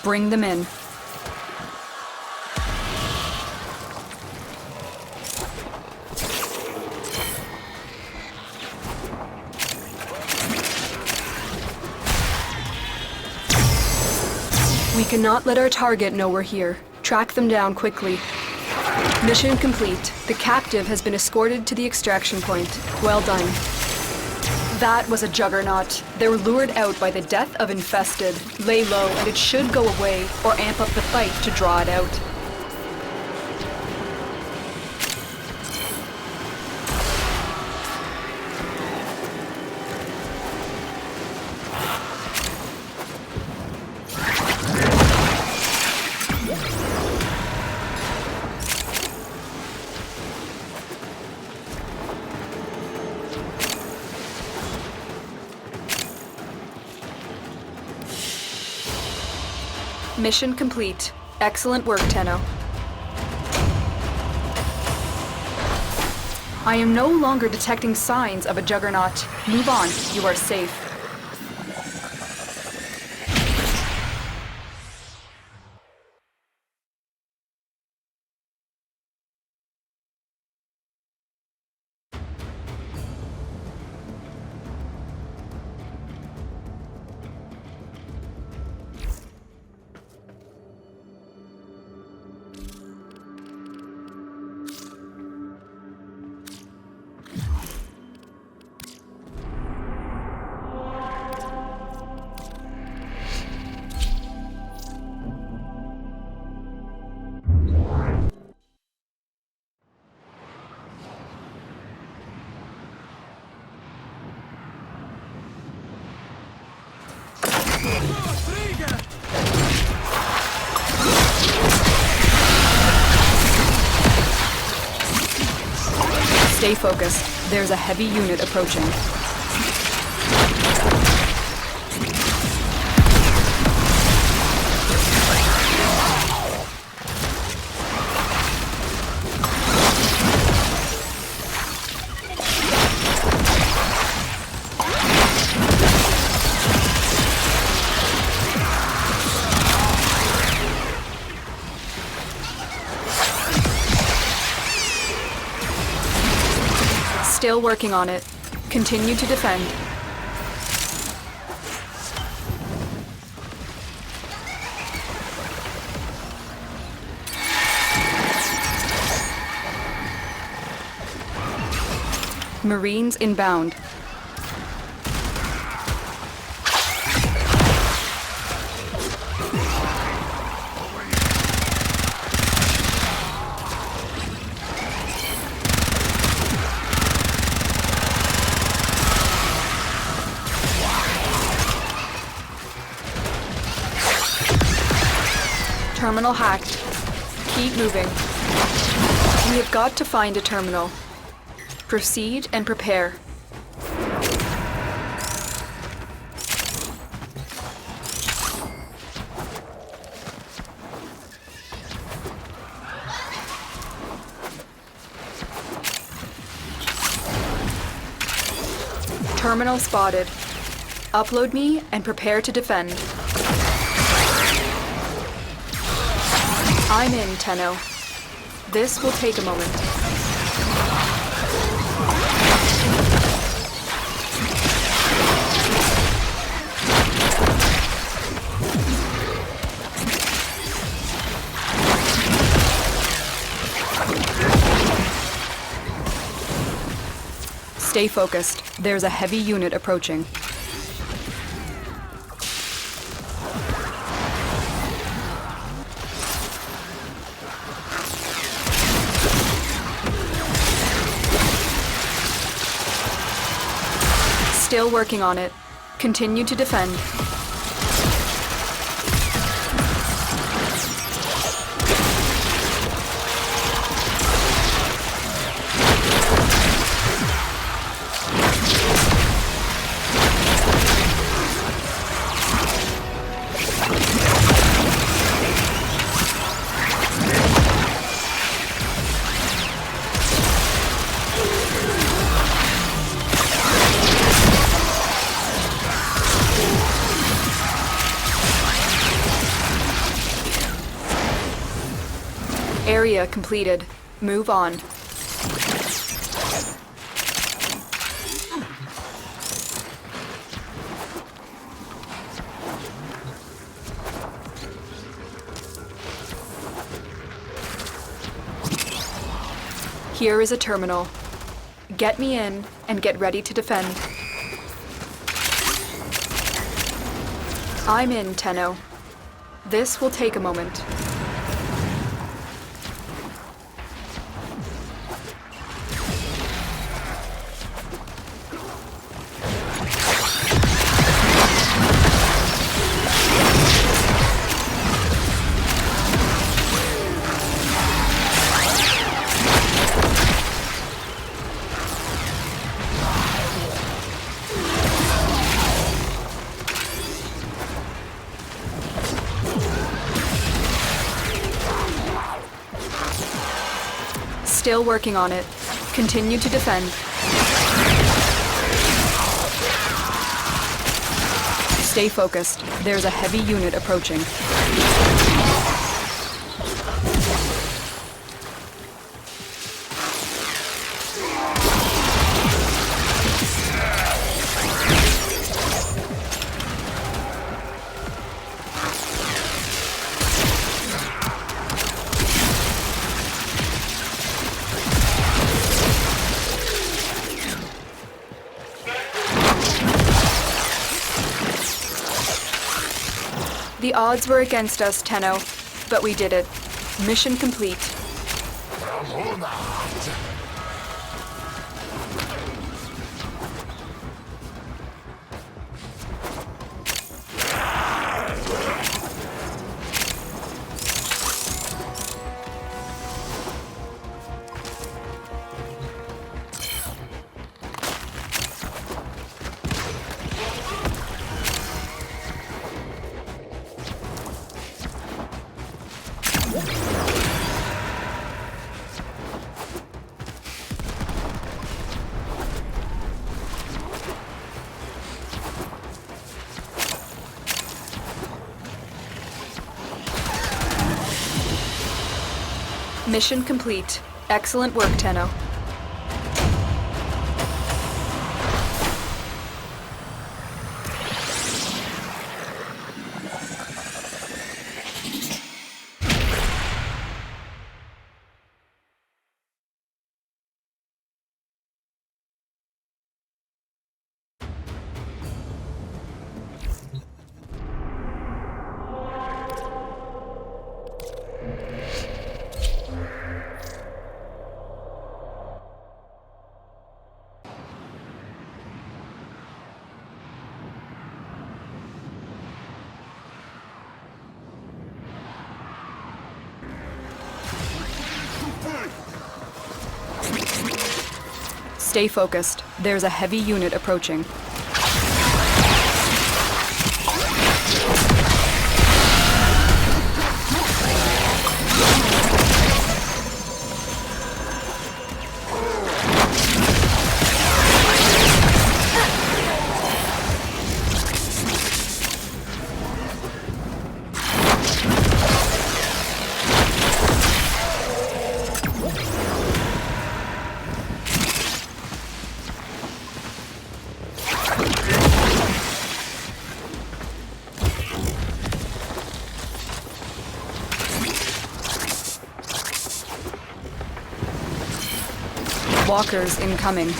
Bring them in. We cannot let our target know we're here. Track them down quickly. Mission complete. The captive has been escorted to the extraction point. Well done. That was a juggernaut. They were lured out by the death of infested. Lay low and it should go away, or amp up the fight to draw it out. Mission complete. Excellent work, Tenno. I am no longer detecting signs of a juggernaut. Move on. You are safe. Stay focused. There's a heavy unit approaching. Still working on it. Continue to defend. Marines inbound. Terminal hacked. Keep moving. We have got to find a terminal. Proceed and prepare. Terminal spotted. Upload me and prepare to defend. I'm in, Tenno. This will take a moment. Stay focused. There's a heavy unit approaching. Still working on it. Continue to defend. Area completed. Move on. Here is a terminal. Get me in and get ready to defend. I'm in, Tenno. This will take a moment. Still working on it. Continue to defend. Stay focused. There's a heavy unit approaching. The odds were against us, Tenno, but we did it. Mission complete. Mission complete. Excellent work, Tenno. Stay focused. There's a heavy unit approaching. Walkers incoming.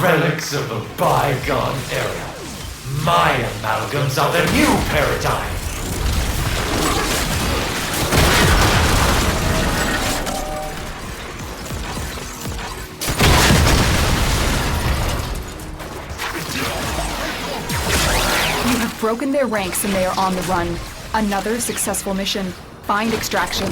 Relics of a bygone era. My amalgams are the new paradigm. broken their ranks and they are on the run. Another successful mission. Find extraction.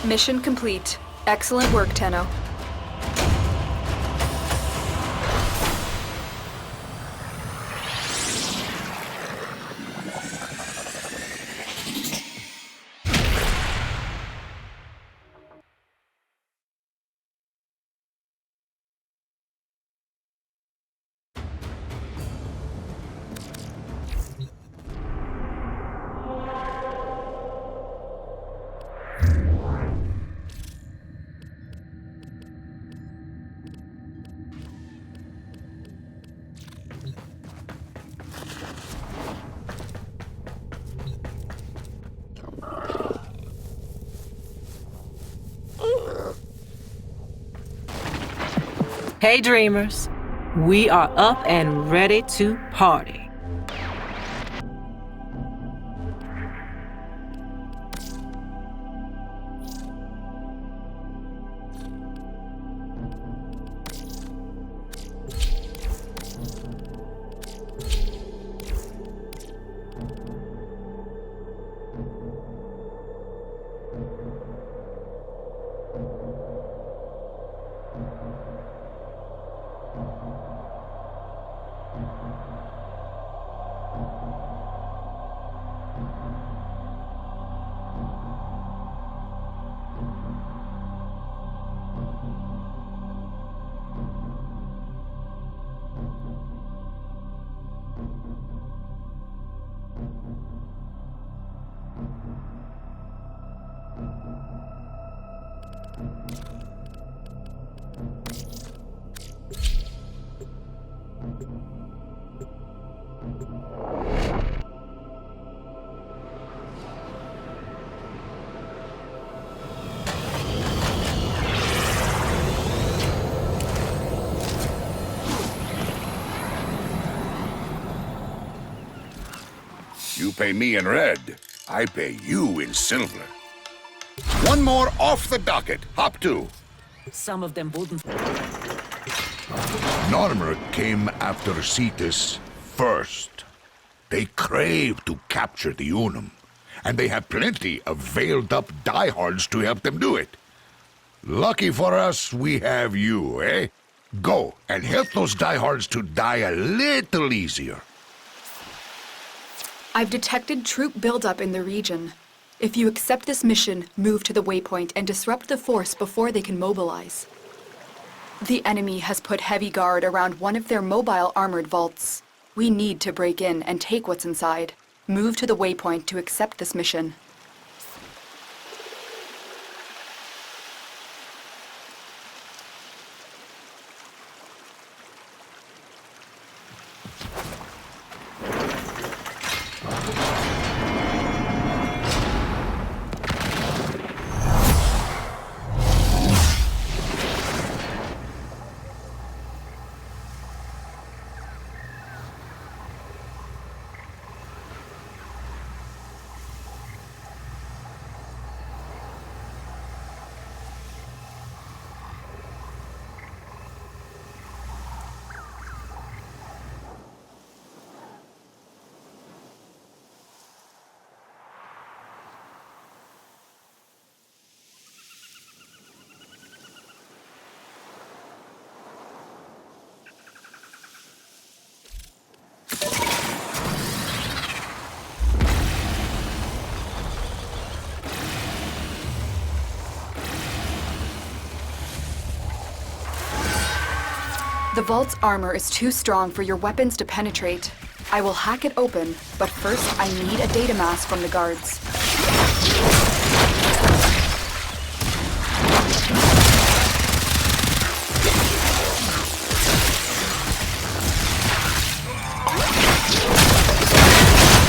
Mission complete. Excellent work, Tenno. Hey dreamers, we are up and ready to party. You pay me in red, I pay you in silver. One more off the docket. Hop to. Some of them wouldn't. Narmer came after Cetus first. They crave to capture the Unum, and they have plenty of veiled-up diehards to help them do it. Lucky for us, we have you, eh? Go and help those diehards to die a little easier. I've detected troop buildup in the region. If you accept this mission, move to the waypoint and disrupt the force before they can mobilize. The enemy has put heavy guard around one of their mobile armored vaults. We need to break in and take what's inside. Move to the waypoint to accept this mission. The vault's armor is too strong for your weapons to penetrate. I will hack it open, but first I need a data mass from the guards.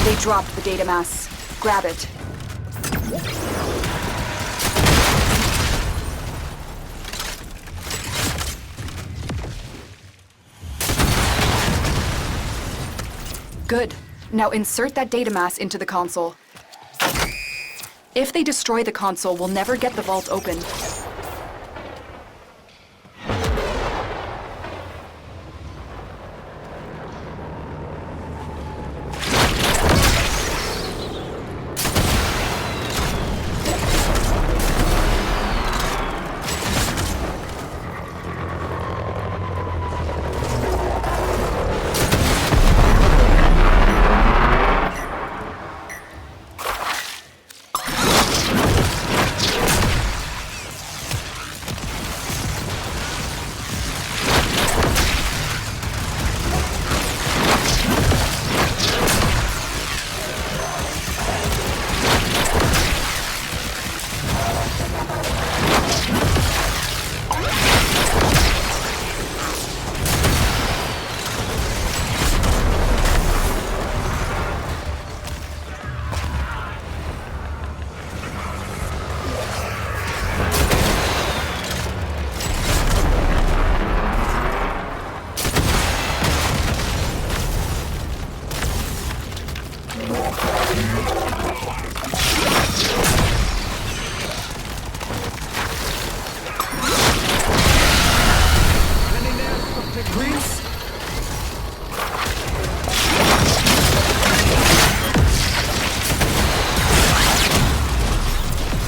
They dropped the data mass. Grab it. Good. Now insert that data mass into the console. If they destroy the console, we'll never get the vault open.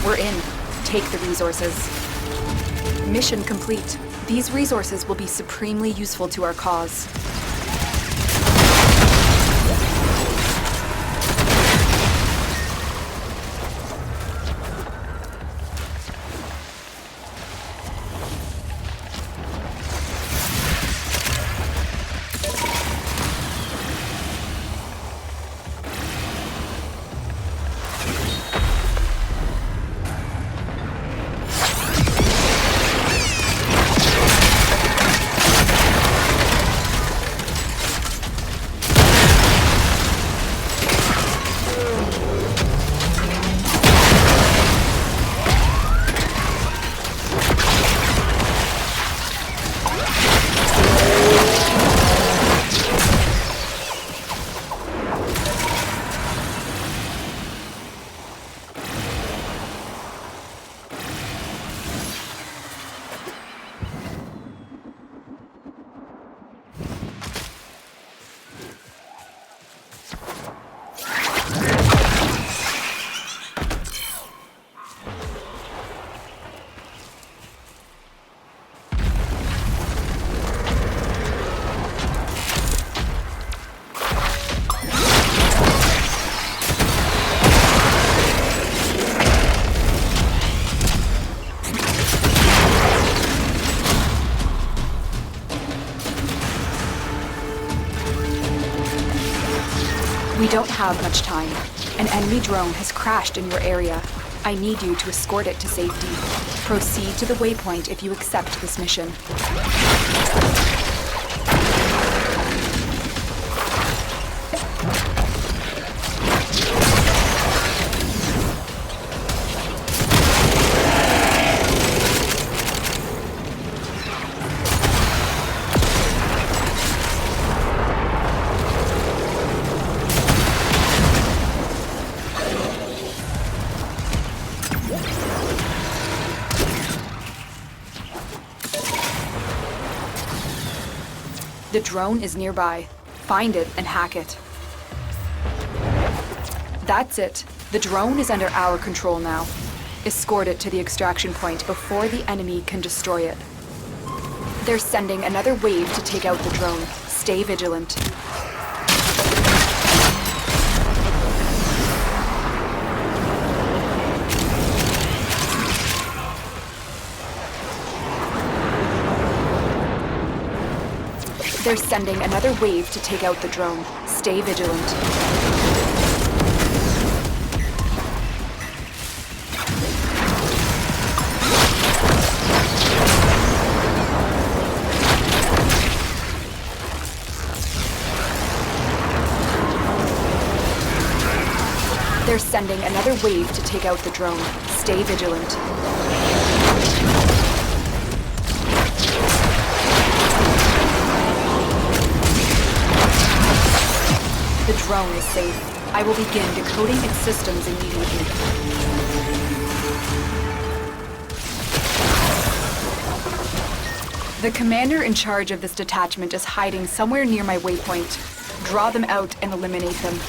We're in. Take the resources. Mission complete. These resources will be supremely useful to our cause. We don't have much time. An enemy drone has crashed in your area. I need you to escort it to safety. Proceed to the waypoint if you accept this mission. The drone is nearby. Find it and hack it. That's it. The drone is under our control now. Escort it to the extraction point before the enemy can destroy it. They're sending another wave to take out the drone. Stay vigilant. They're sending another wave to take out the drone. Stay vigilant. They're sending another wave to take out the drone. Stay vigilant. The drone is safe. I will begin decoding its systems immediately. The commander in charge of this detachment is hiding somewhere near my waypoint. Draw them out and eliminate them.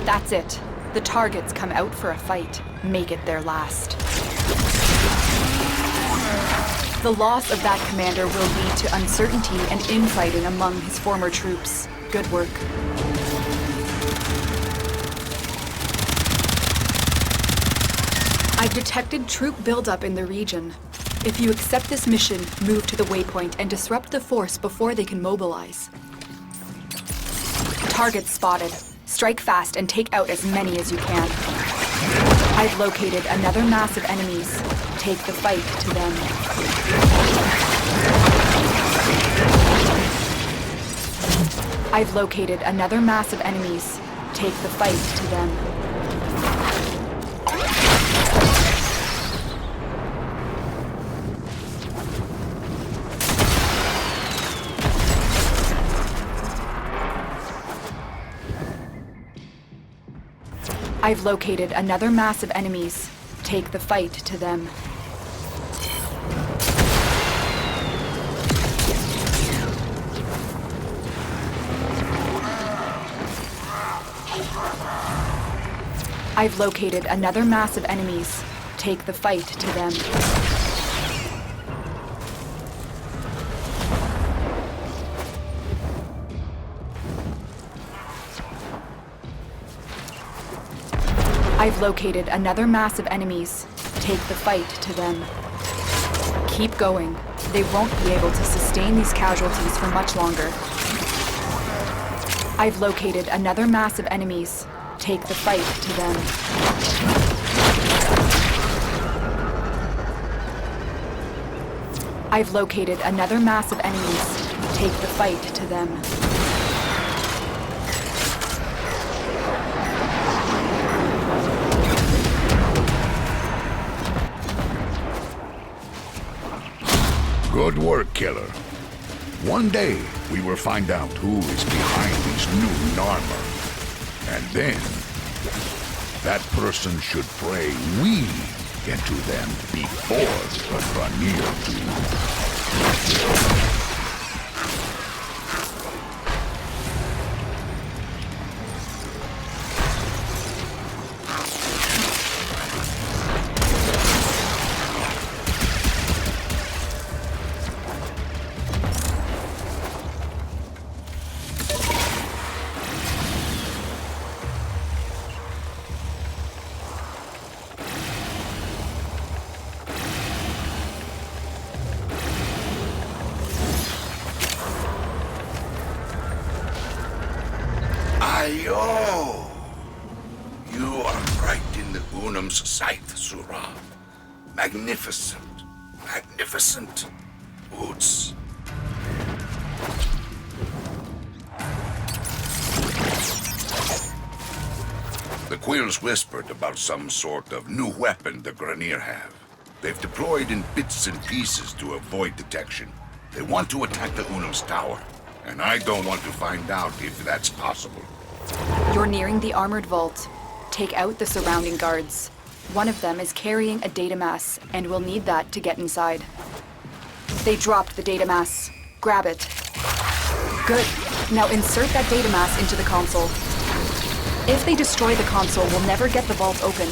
That's it. The targets come out for a fight. Make it their last. The loss of that commander will lead to uncertainty and infighting among his former troops. Good work. I've detected troop buildup in the region. If you accept this mission, move to the waypoint and disrupt the force before they can mobilize. Targets spotted. Strike fast and take out as many as you can. I've located another mass of enemies. Take the fight to them. I've located another mass of enemies. Take the fight to them. I've located another mass of enemies. Take the fight to them. I've located another mass of enemies. Take the fight to them. I've located another mass of enemies. Take the fight to them. Keep going. They won't be able to sustain these casualties for much longer. I've located another mass of enemies. Take the fight to them. I've located another mass of enemies. Take the fight to them. Good work, Killer. One day, we will find out who is behind these new armor. And then, that person should pray we get to them before the Granier do. Ayo! You are right in the Unum's sight, Surah. Magnificent. Magnificent. Boots. The Quills whispered about some sort of new weapon the Granier have. They've deployed in bits and pieces to avoid detection. They want to attack the Unum's tower, and I don't want to find out if that's possible. You're nearing the armored vault. Take out the surrounding guards. One of them is carrying a data mass, and we'll need that to get inside. They dropped the data mass. Grab it. Good. Now insert that data mass into the console. If they destroy the console, we'll never get the vault open.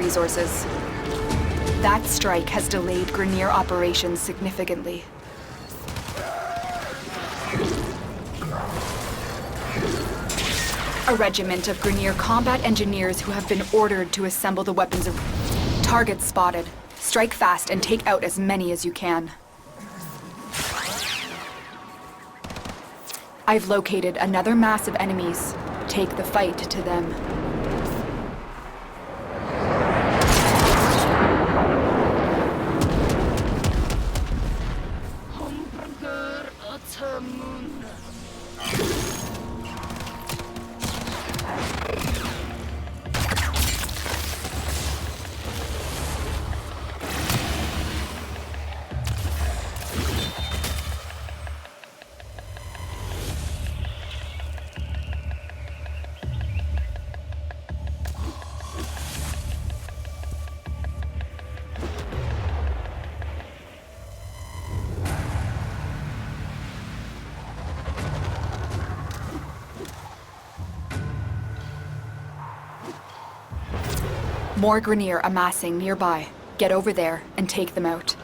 resources. That strike has delayed Grenier operations significantly. A regiment of Grenier combat engineers who have been ordered to assemble the weapons of... Targets spotted. Strike fast and take out as many as you can. I've located another mass of enemies. Take the fight to them. More Grenier amassing nearby. Get over there and take them out.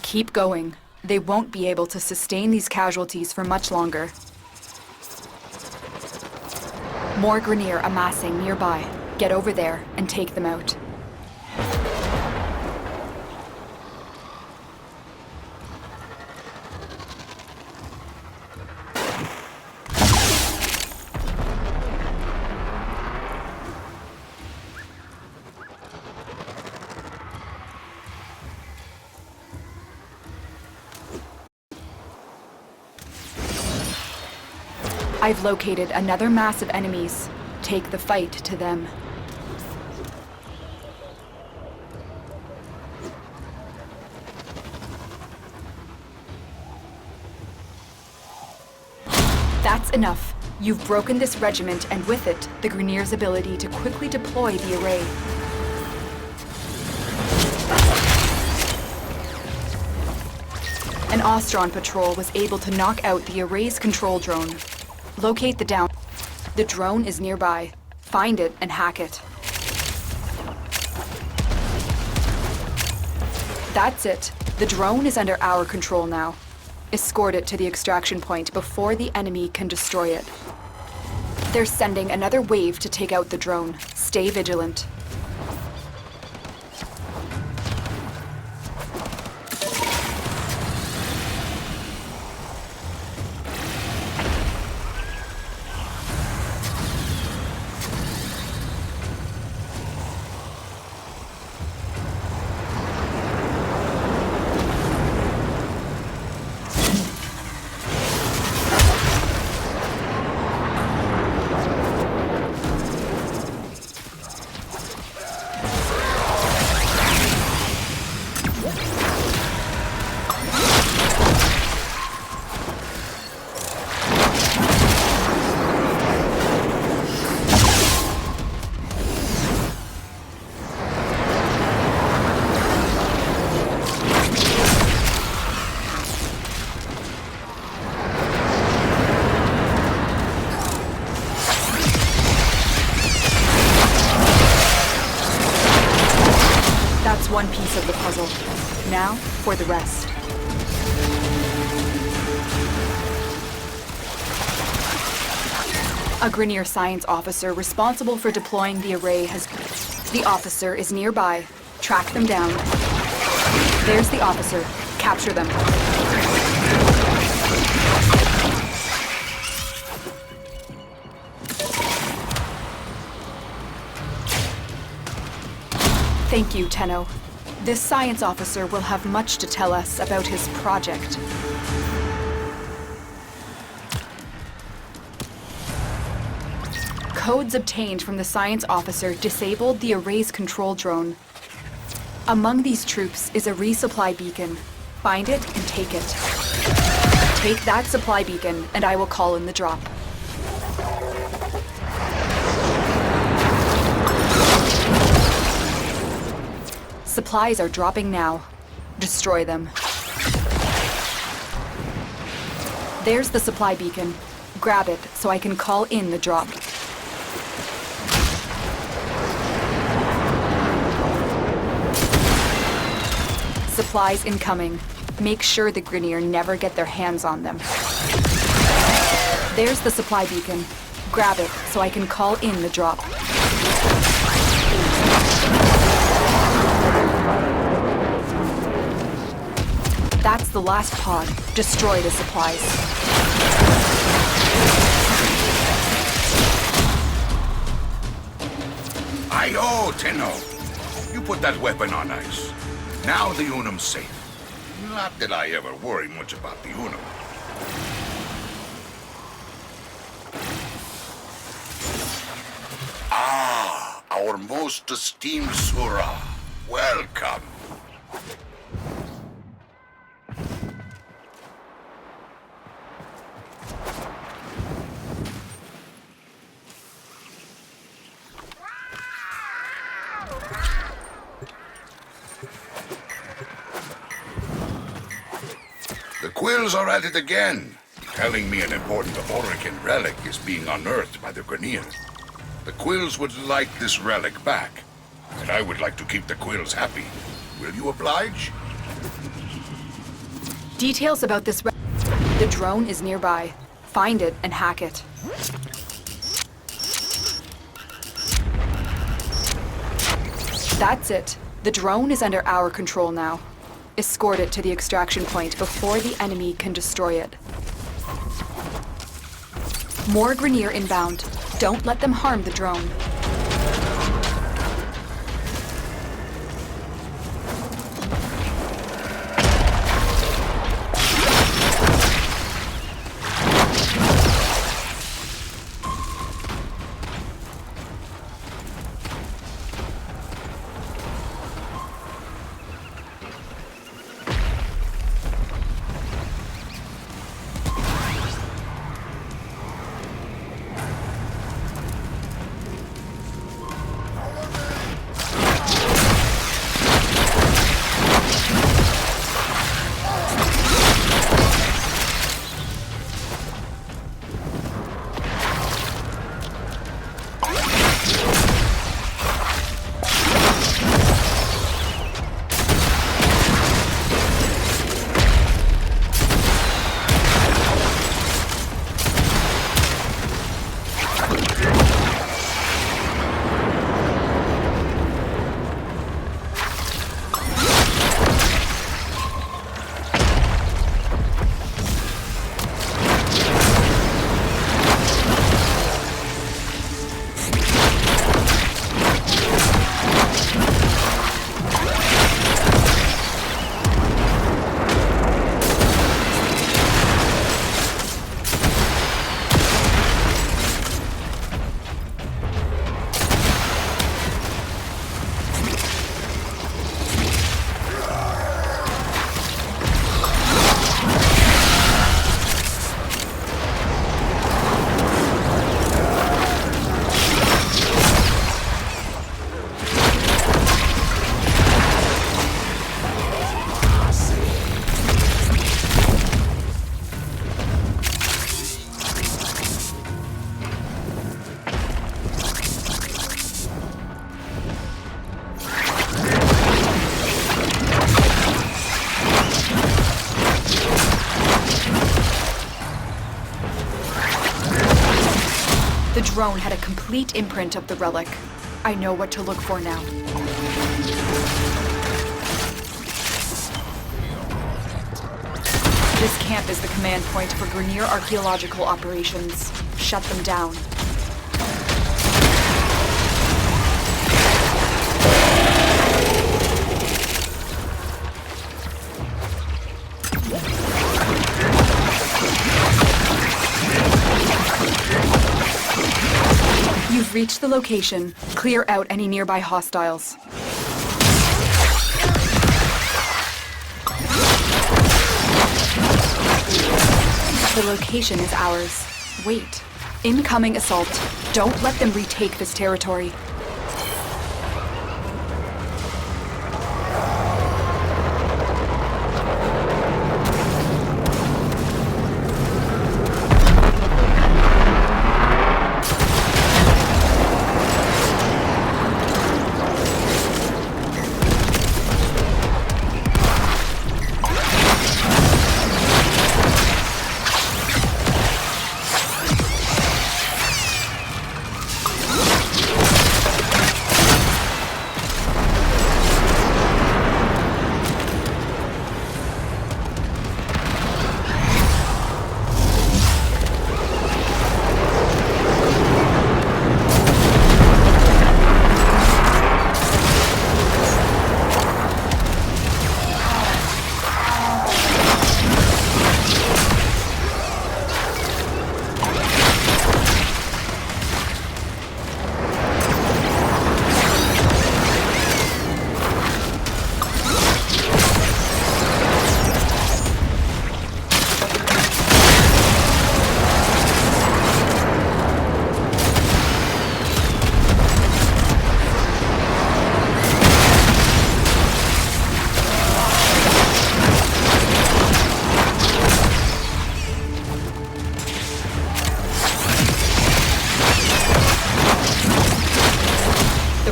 Keep going. They won't be able to sustain these casualties for much longer. More Grenier amassing nearby. Get over there and take them out. I've located another mass of enemies. Take the fight to them. That's enough. You've broken this regiment, and with it, the Grenier's ability to quickly deploy the array. An Ostron patrol was able to knock out the array's control drone. Locate the down. The drone is nearby. Find it and hack it. That's it. The drone is under our control now. Escort it to the extraction point before the enemy can destroy it. They're sending another wave to take out the drone. Stay vigilant. One piece of the puzzle. Now, for the rest. A Grenier science officer responsible for deploying the array has... The officer is nearby. Track them down. There's the officer. Capture them. Thank you, Tenno. This science officer will have much to tell us about his project. Codes obtained from the science officer disabled the array's control drone. Among these troops is a resupply beacon. Find it and take it. Take that supply beacon, and I will call in the drop. Supplies are dropping now. Destroy them. There's the supply beacon. Grab it so I can call in the drop. Supplies incoming. Make sure the Grineer never get their hands on them. There's the supply beacon. Grab it so I can call in the drop. That's the last pod. Destroy the supplies. Ayo, Tenno. You put that weapon on ice. Now the Unum's safe. Not that I ever worry much about the Unum. Ah, our most esteemed Sura. Welcome. The Quills are at it again, telling me an important Orican relic is being unearthed by the Grineer. The Quills would like this relic back, and I would like to keep the Quills happy. Will you oblige? Details about this The drone is nearby. Find it and hack it. That's it. The drone is under our control now. Escort it to the extraction point before the enemy can destroy it. More Grineer inbound. Don't let them harm the drone. The drone had a complete imprint of the relic. I know what to look for now. This camp is the command point for Grineer archaeological operations. Shut them down. You've reached the location. Clear out any nearby hostiles. The location is ours. Wait. Incoming assault. Don't let them retake this territory.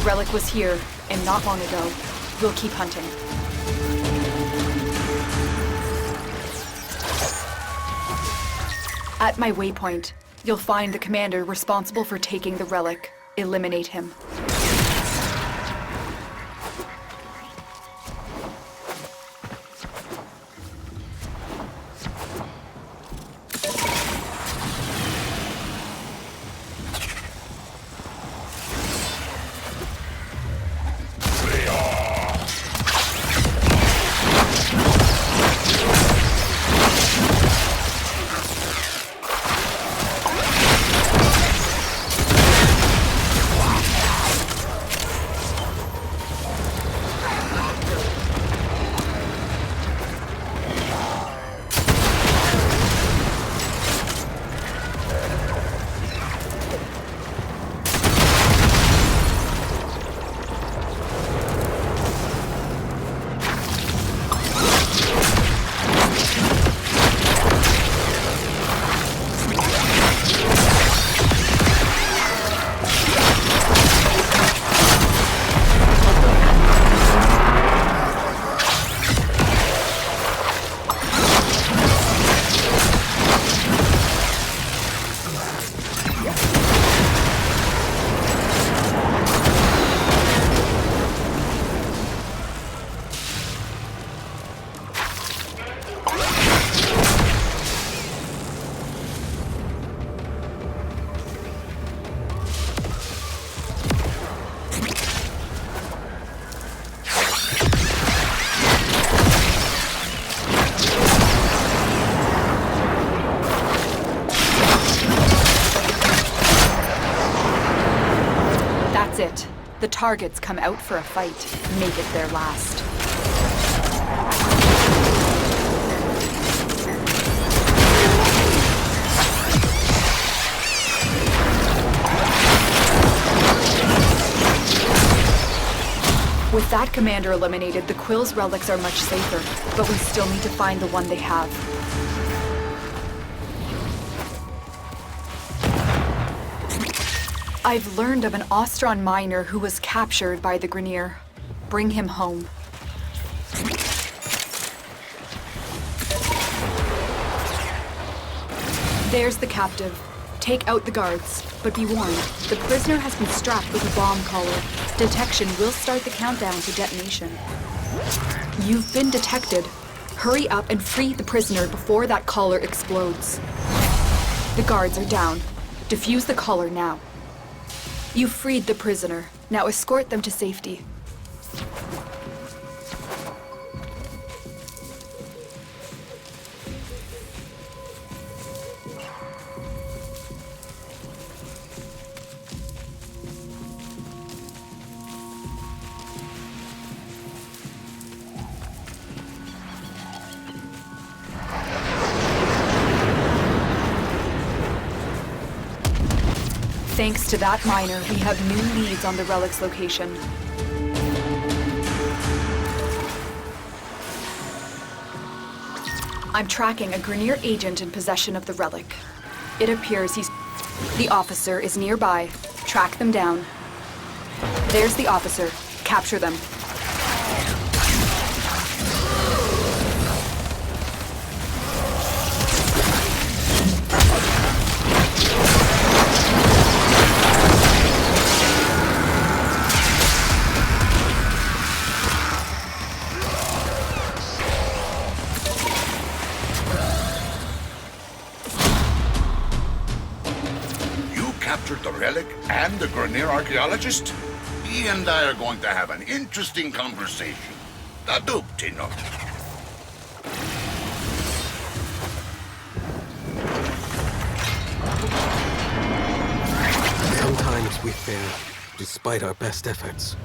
relic was here, and not long ago. We'll keep hunting. At my waypoint, you'll find the commander responsible for taking the relic. Eliminate him. That's it. The targets come out for a fight. Make it their last. With that commander eliminated, the Quill's relics are much safer, but we still need to find the one they have. I've learned of an Ostron miner who was captured by the Grenier. Bring him home. There's the captive. Take out the guards, but be warned, the prisoner has been strapped with a bomb collar. Detection will start the countdown to detonation. You've been detected. Hurry up and free the prisoner before that collar explodes. The guards are down. Defuse the collar now. You freed the prisoner. Now escort them to safety. Thanks to that miner, we have new leads on the relic's location. I'm tracking a Grenier agent in possession of the relic. It appears the officer is nearby. Track them down. There's the officer. Capture them. Captured the relic and the Grenier archaeologist? He and I are going to have an interesting conversation. Da dubti, no? Sometimes we fail, despite our best efforts.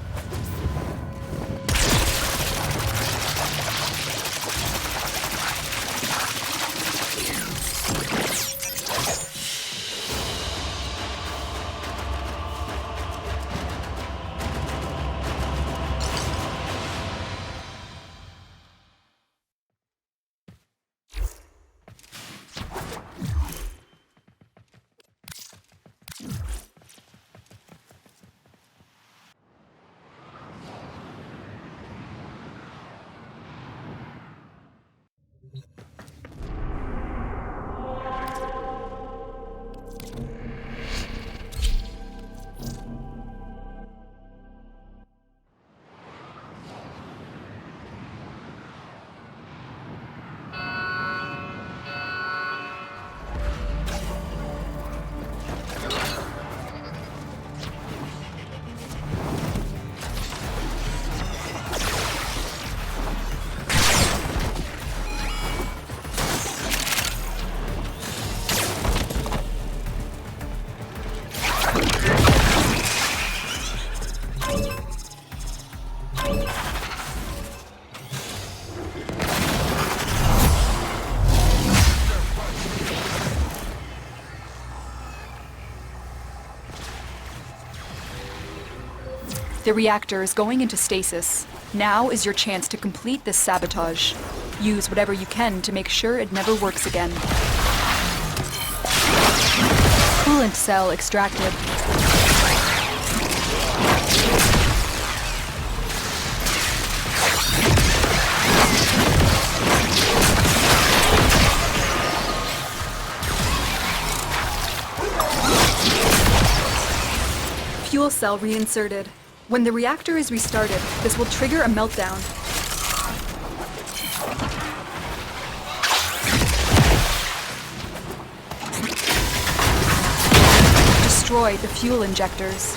The reactor is going into stasis. Now is your chance to complete this sabotage. Use whatever you can to make sure it never works again. Coolant cell extracted. Fuel cell reinserted. When the reactor is restarted, this will trigger a meltdown. Destroy the fuel injectors.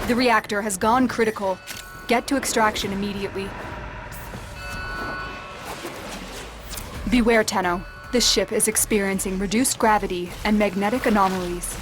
The reactor has gone critical. Get to extraction immediately. Beware, Tenno. This ship is experiencing reduced gravity and magnetic anomalies.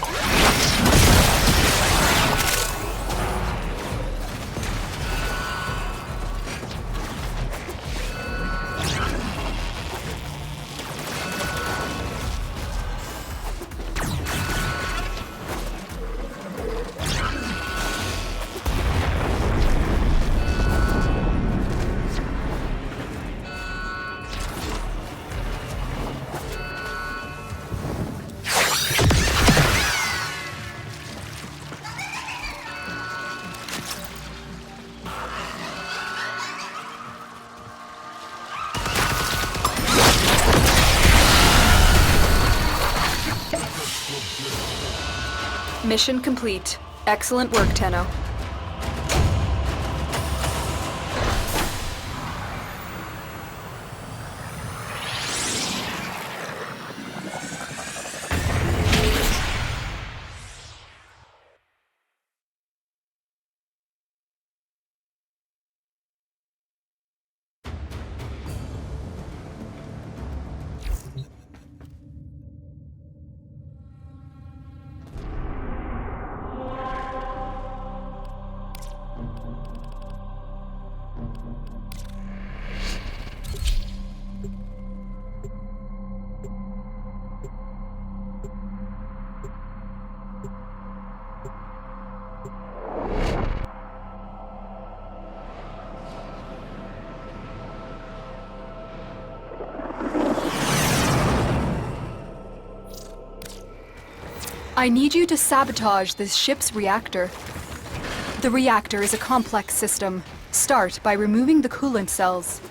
Mission complete. Excellent work, Tenno. I need you to sabotage this ship's reactor. The reactor is a complex system. Start by removing the coolant cells.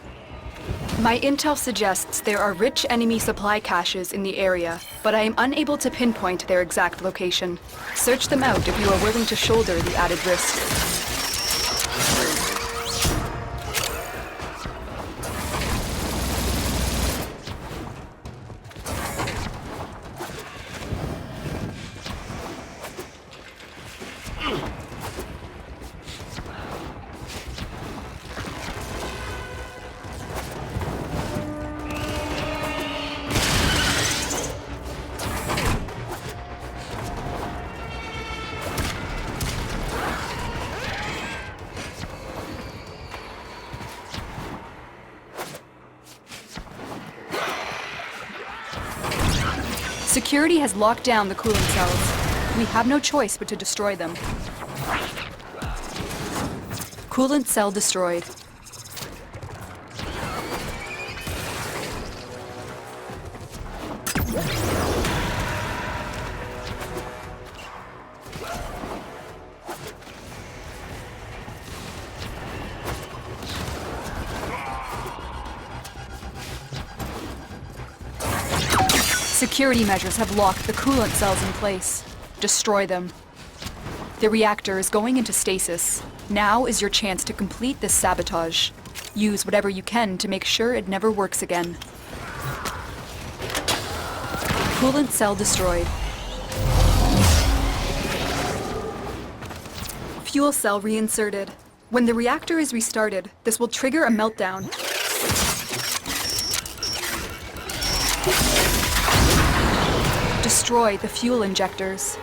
My intel suggests there are rich enemy supply caches in the area, but I am unable to pinpoint their exact location. Search them out if you are willing to shoulder the added risk. Security has locked down the cooling cells. We have no choice but to destroy them. Coolant cell destroyed. Security measures have locked the coolant cells in place. Destroy them. The reactor is going into stasis. Now is your chance to complete this sabotage. Use whatever you can to make sure it never works again. Coolant cell destroyed. Fuel cell reinserted. When the reactor is restarted, this will trigger a meltdown. Destroy the fuel injectors.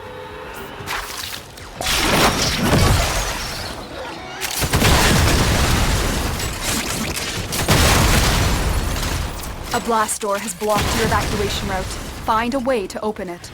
A blast door has blocked your evacuation route. Find a way to open it.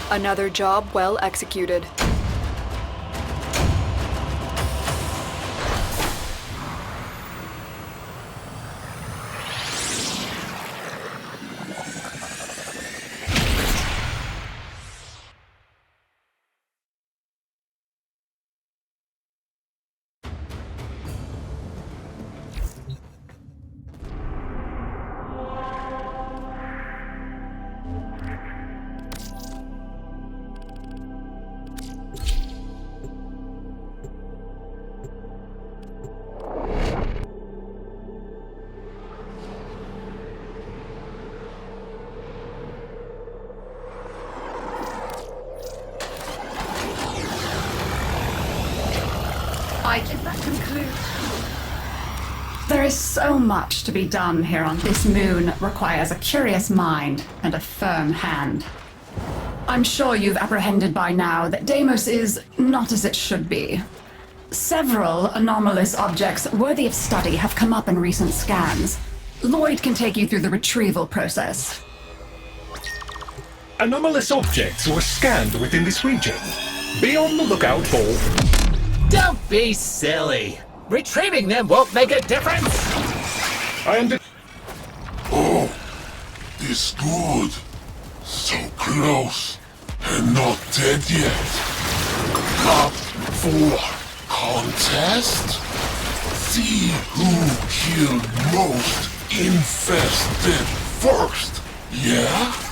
Another job well executed. I did that conclude? There is so much to be done here on this moon that requires a curious mind and a firm hand. I'm sure you've apprehended by now that Deimos is not as it should be. Several anomalous objects worthy of study have come up in recent scans. Lloyd can take you through the retrieval process. Anomalous objects were scanned within this region. Be on the lookout for... Don't be silly. Retrieving them won't make a difference. Oh, this good. So close, and not dead yet. Up for contest? See who killed most infested first, yeah?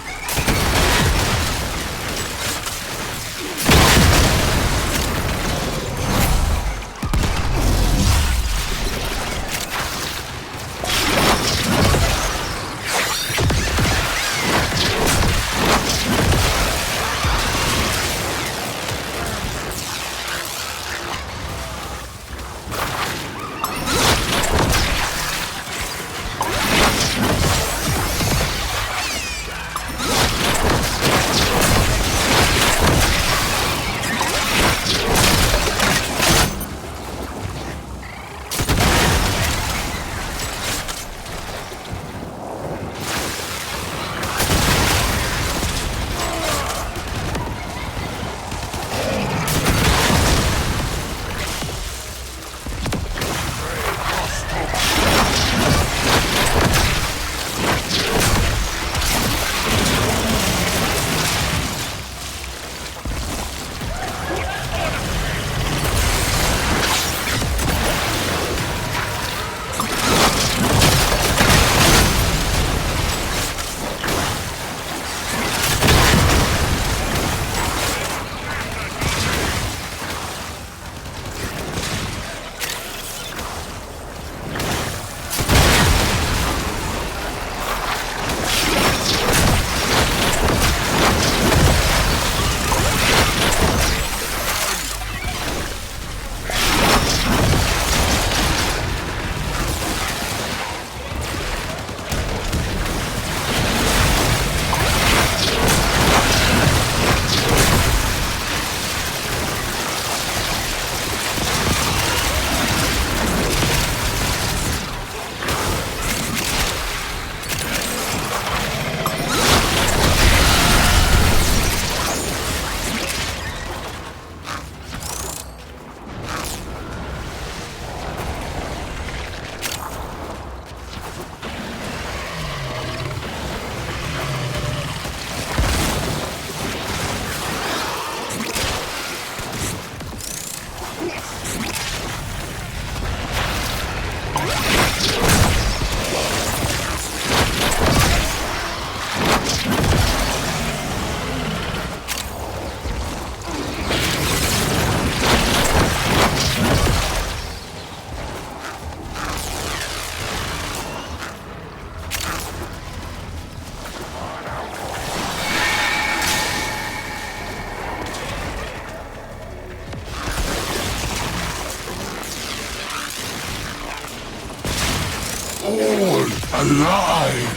All alive!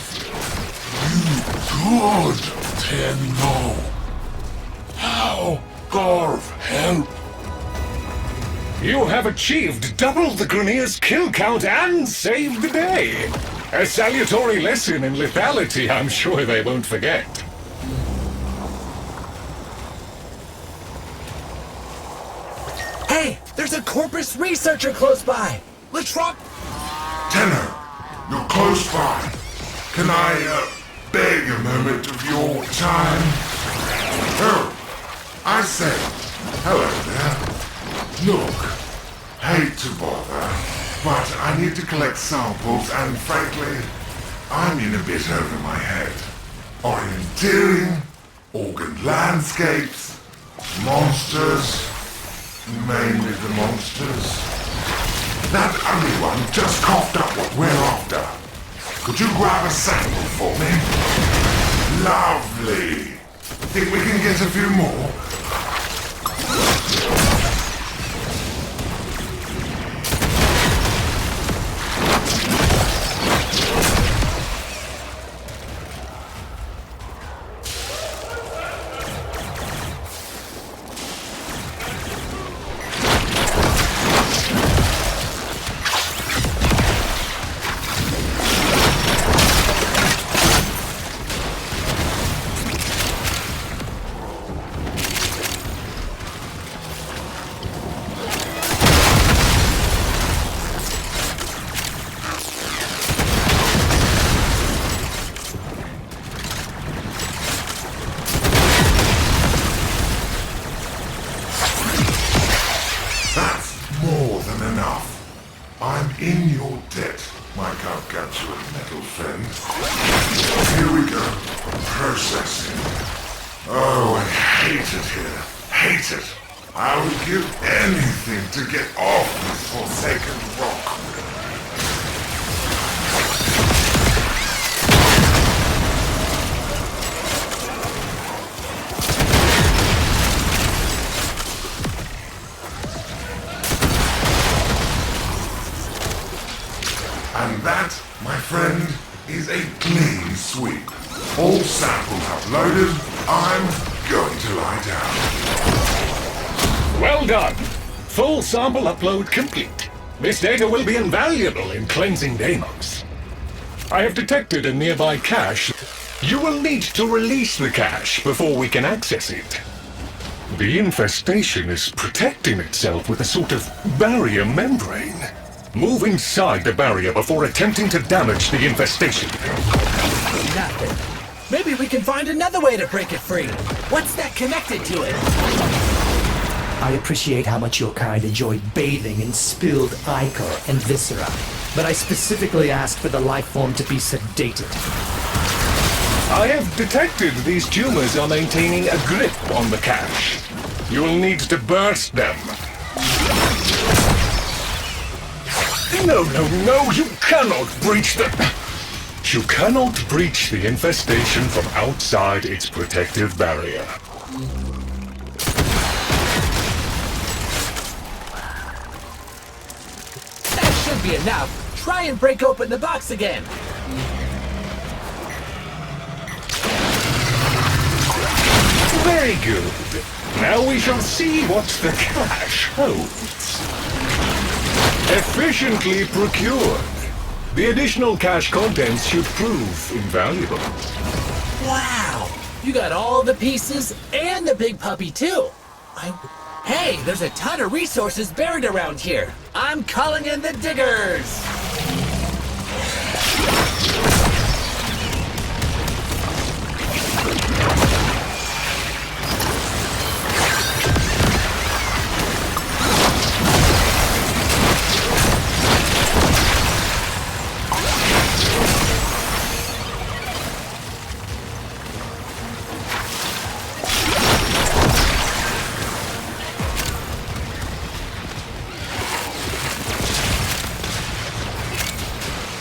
You good, Tenno. How Garv help? You have achieved double the Grenier's kill count and saved the day. A salutary lesson in lethality I'm sure they won't forget. There's a Corpus researcher close by. Let's rock. Tenno, you're close by. Can I, beg a moment of your time? Oh, I say, hello there. Look, hate to bother, but I need to collect samples and frankly, I'm in a bit over my head. Orienteering, organ landscapes, monsters, mainly the monsters. That ugly one just coughed up what we're after. Could you grab a sample for me? Lovely. Think we can get a few more? That's more than enough. I'm in your debt, my gargantuan metal friend. Here we go. Processing. Oh, I hate it here. Hate it. I would give anything to get off this forsaken rock. And that, my friend, is a clean sweep. All samples uploaded, I'm going to lie down. Well done. Full sample upload complete. This data will be invaluable in cleansing Deimos. I have detected a nearby cache. You will need to release the cache before we can access it. The infestation is protecting itself with a sort of barrier membrane. Move inside the barrier before attempting to damage the infestation. Nothing. Maybe we can find another way to break it free. What's that connected to it? I appreciate how much your kind enjoyed bathing in spilled ichor and viscera, but I specifically asked for the life form to be sedated. I have detected these tumors are maintaining a grip on the cache. You will need to burst them. No, you cannot breach the... You cannot breach the infestation from outside its protective barrier. That should be enough. Try and break open the box again. Very good. Now we shall see what the cache holds. Efficiently procured. The additional cache contents should prove invaluable. Wow! You got all the pieces and the big puppy too. Hey, there's a ton of resources buried around here. I'm calling in the diggers.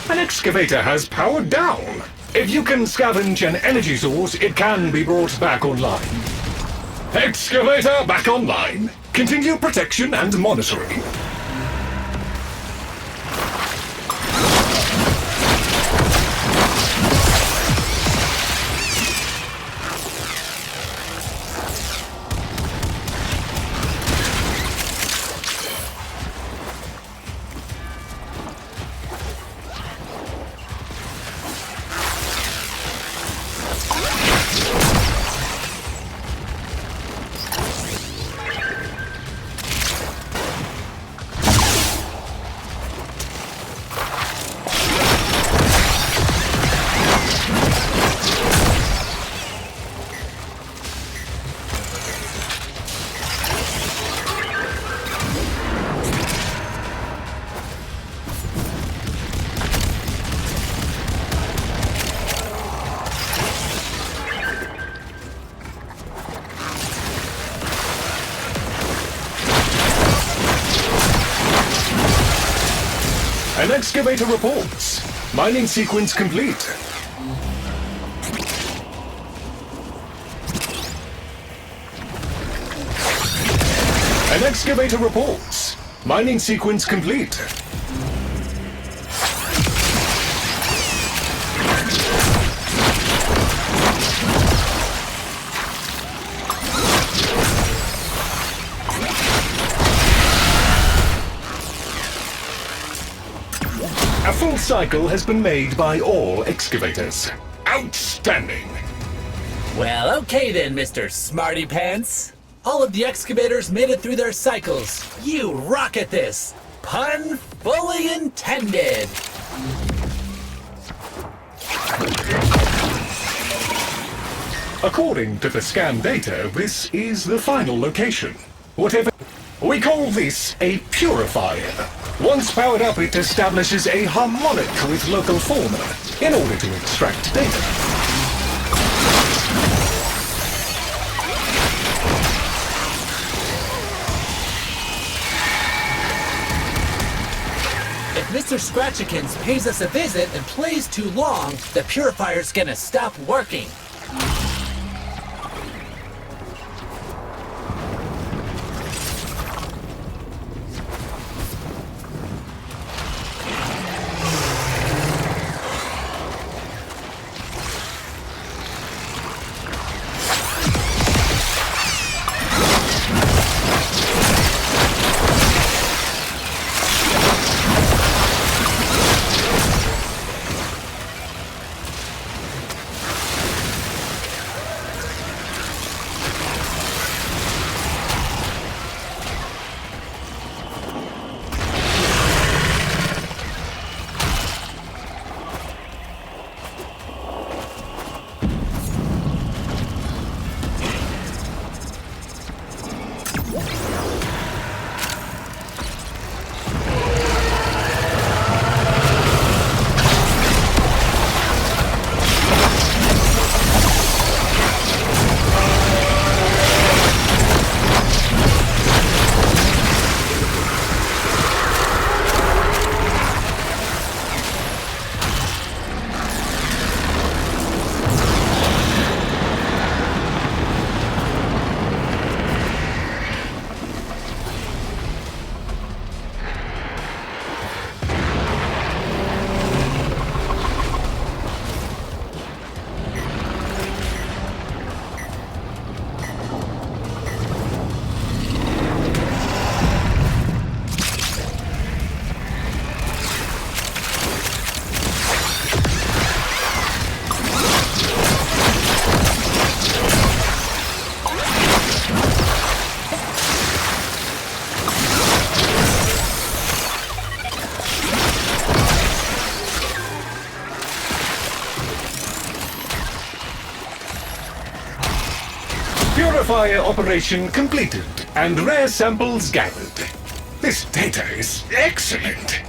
An excavator has powered down. If you can scavenge an energy source, it can be brought back online. Excavator back online. Continue protection and monitoring. An excavator reports. Mining sequence complete. An excavator reports. Mining sequence complete. A full cycle has been made by all excavators. Outstanding! Well, okay then, Mr. Smarty Pants. All of the excavators made it through their cycles. You rock at this! Pun fully intended! According to the scan data, this is the final location. Whatever... We call this a purifier. Once powered up, it establishes a harmonic with local fauna in order to extract data. If Mr. Scratchikins pays us a visit and plays too long, the purifier's gonna stop working. Purifier operation completed and rare samples gathered. This data is excellent.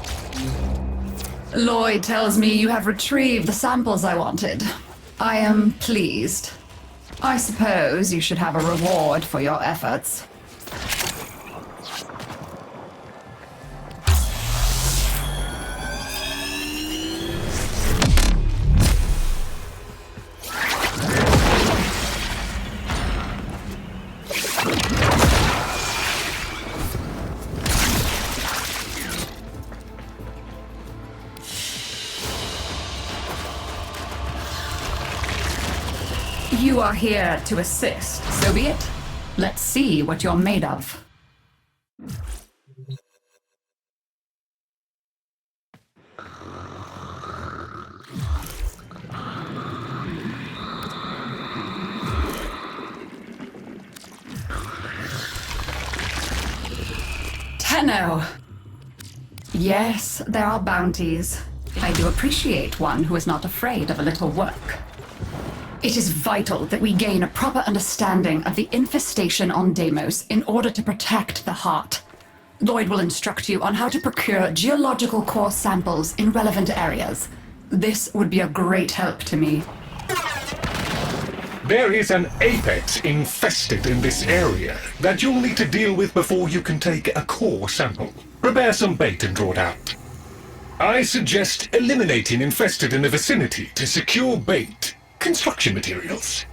Lloyd tells me you have retrieved the samples I wanted. I am pleased. I suppose you should have a reward for your efforts. You are here to assist, so be it. Let's see what you're made of. Tenno! Yes, there are bounties. I do appreciate one who is not afraid of a little work. It is vital that we gain a proper understanding of the infestation on Deimos in order to protect the heart. Lloyd will instruct you on how to procure geological core samples in relevant areas. This would be a great help to me. There is an apex infested in this area that you'll need to deal with before you can take a core sample. Prepare some bait and draw it out. I suggest eliminating infested in the vicinity to secure bait, construction materials.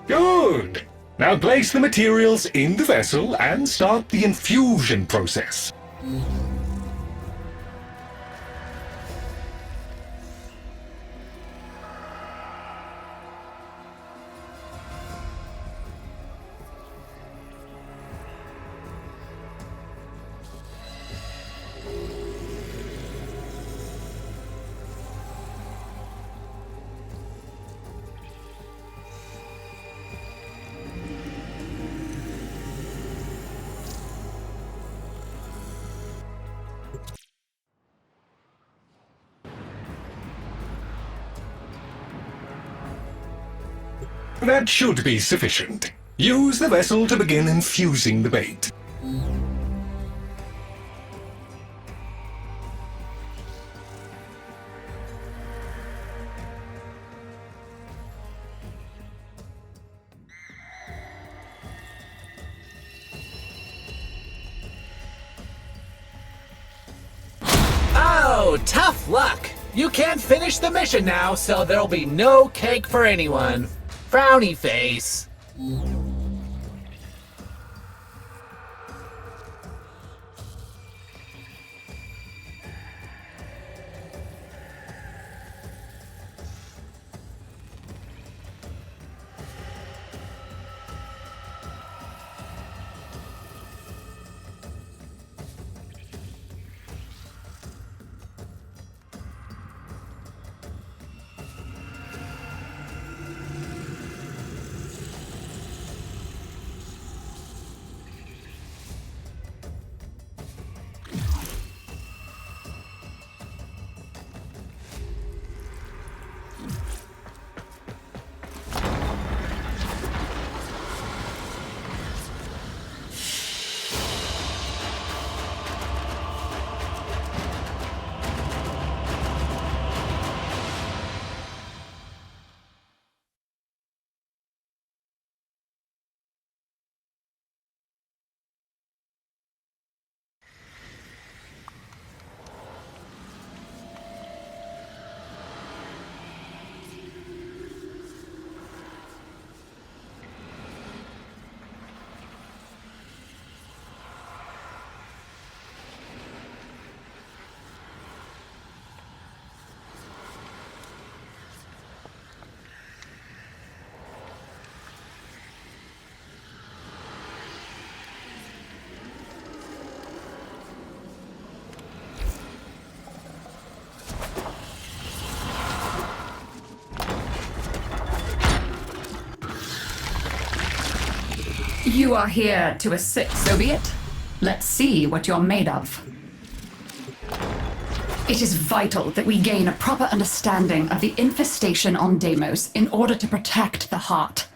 Good! Now place the materials in the vessel and start the infusion process. That should be sufficient. Use the vessel to begin infusing the bait. Oh, tough luck! You can't finish the mission now, so there'll be no cake for anyone. Frowny face. You are here to assist, so be it. Let's see what you're made of. It is vital that we gain a proper understanding of the infestation on Deimos in order to protect the heart.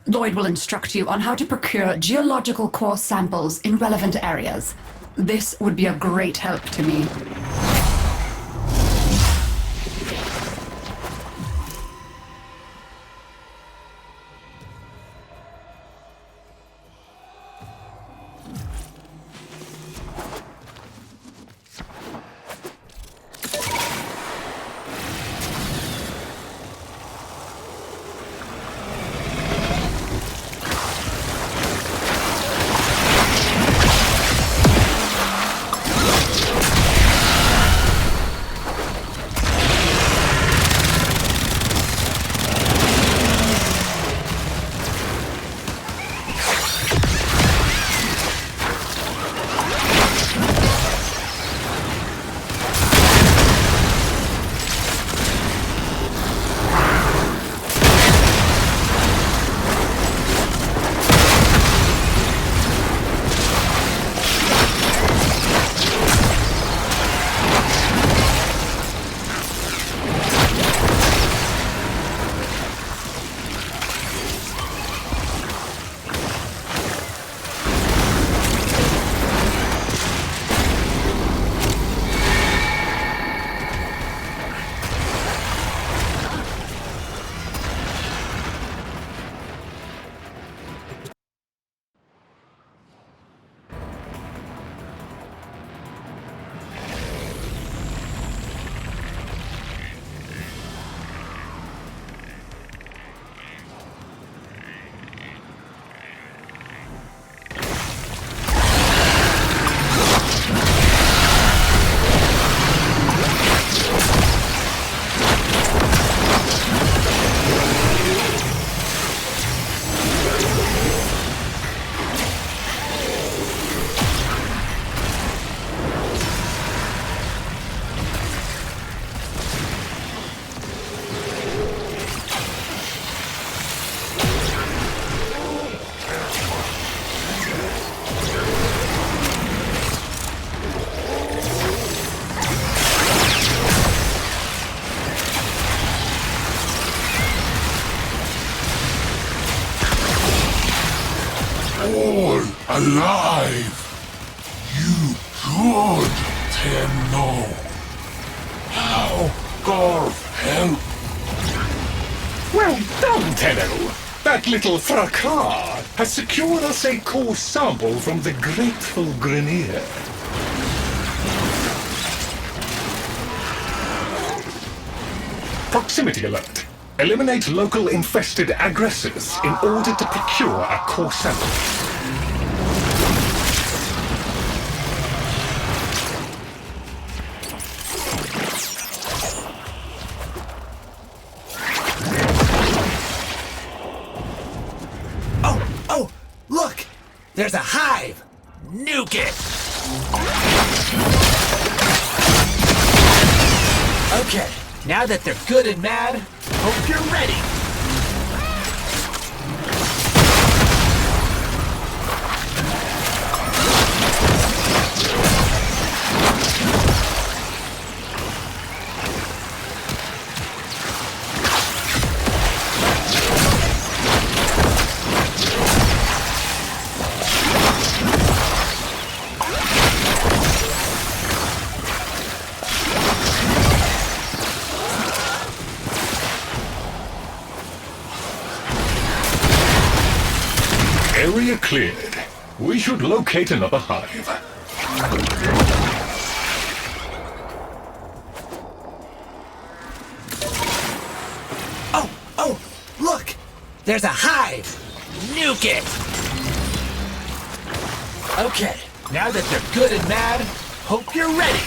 Lloyd will instruct you on how to procure geological core samples in relevant areas. This would be a great help to me. all alive. You could, Tenno. How God help? Well done, Tenno. That little fracas has secured us a core sample from the grateful Grenier. Proximity alert. Eliminate local infested aggressors in order to procure a core sample. Oh, look! There's a hive! Nuke it! Okay, now that they're good and mad, hope you're ready! Area cleared. We should locate another hive. Oh, look! There's a hive! Nuke it! Okay, now that they're good and mad, hope you're ready!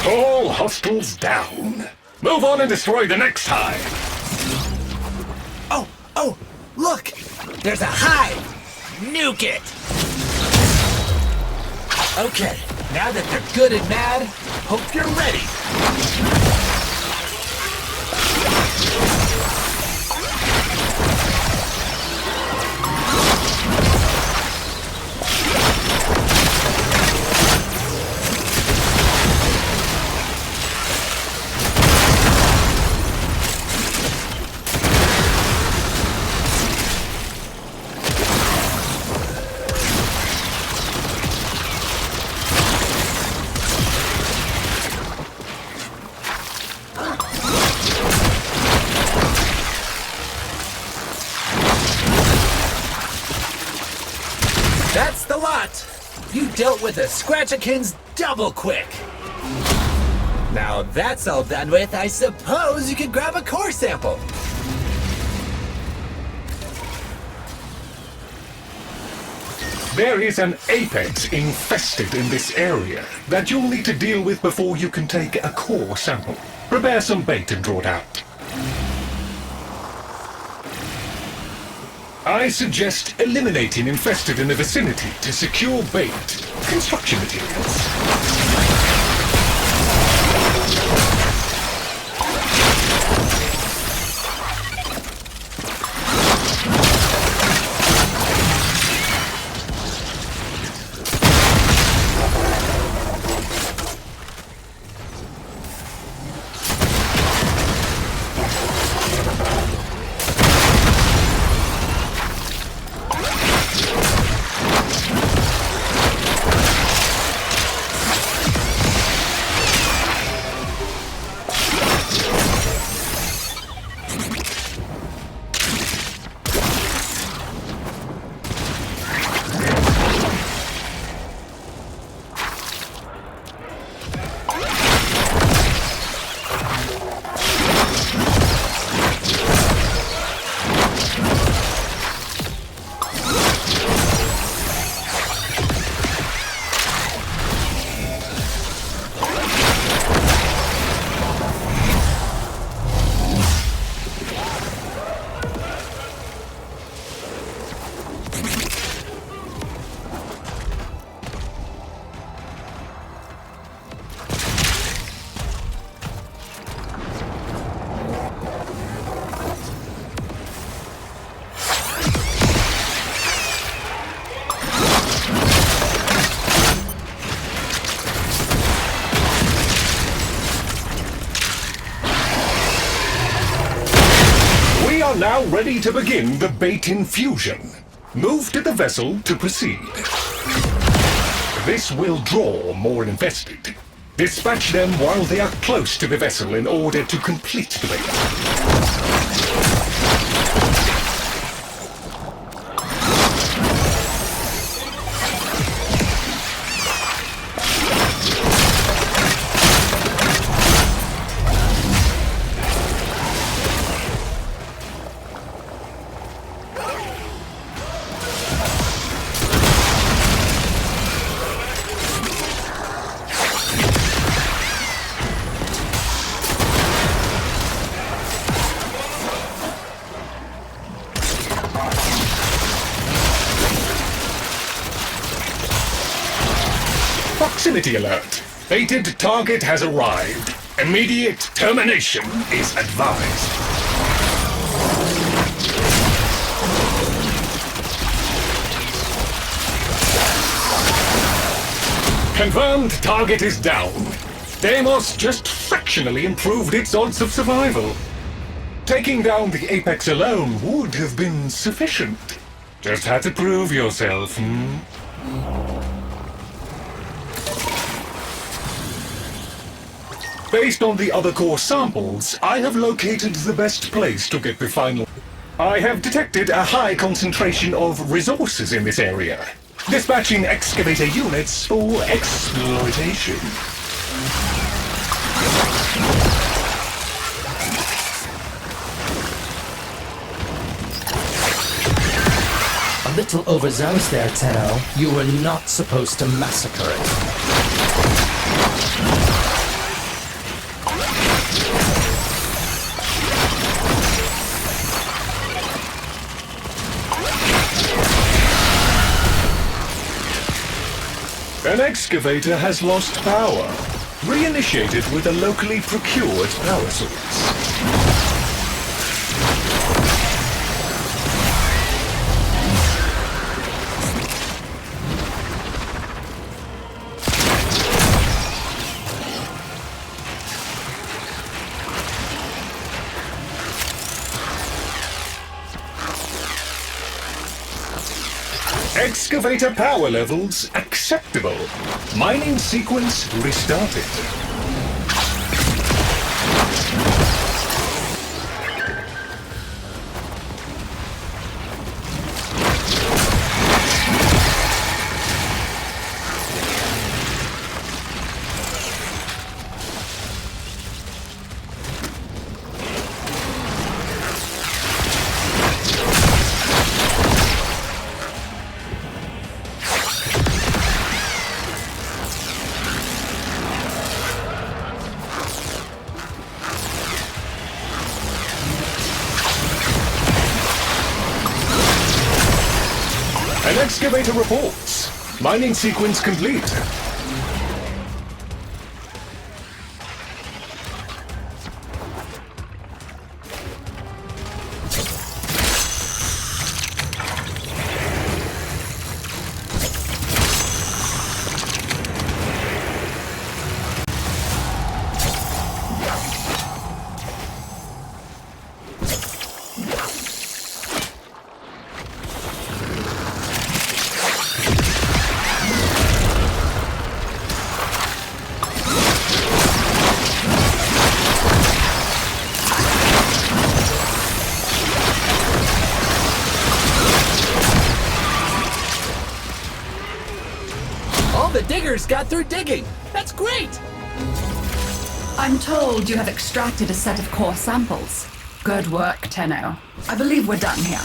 All hostiles down. Move on and destroy the next hive. Oh, look! There's a hive! Nuke it! Okay, now that they're good and mad, hope you're ready! That's the lot! You dealt with the Scratchikins double quick! Now that's all done with, I suppose you can grab a core sample! There is an apex infested in this area that you'll need to deal with before you can take a core sample. Prepare some bait and draw it out. I suggest eliminating infested in the vicinity to secure bait, construction materials. are now ready to begin the bait infusion. Move to the vessel to proceed. This will draw more infested. Dispatch them while they are close to the vessel in order to complete the bait. Proximity alert. Baited target has arrived. Immediate termination is advised. Confirmed target is down. Deimos just fractionally improved its odds of survival. Taking down the Apex alone would have been sufficient. Just had to prove yourself, Based on the other core samples, I have located the best place to get the final. I have detected a high concentration of resources in this area. Dispatching excavator units for exploitation. A little overzealous there, Tenno. You were not supposed to massacre it. An excavator has lost power. Reinitiated with a locally procured power source. Excavator power levels acceptable. Mining sequence restarted. An excavator reports. Mining sequence complete. The diggers got through digging. That's great! I'm told you have extracted a set of core samples. Good work, Tenno. I believe we're done here.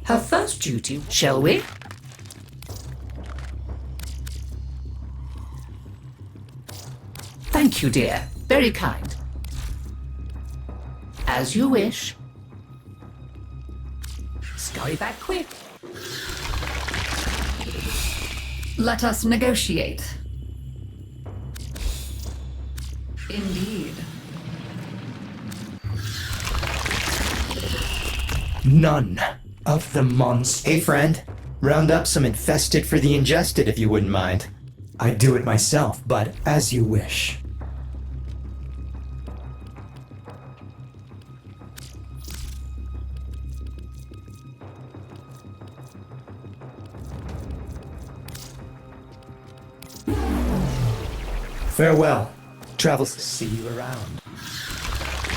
her first duty, shall we? Thank you, dear. Very kind. As you wish. Scurry back quick. Let us negotiate. Indeed. None of the monsters. Hey, friend. Round up some infested for the ingested, if you wouldn't mind. I'd do it myself, but as you wish. Farewell. Travels to see you around.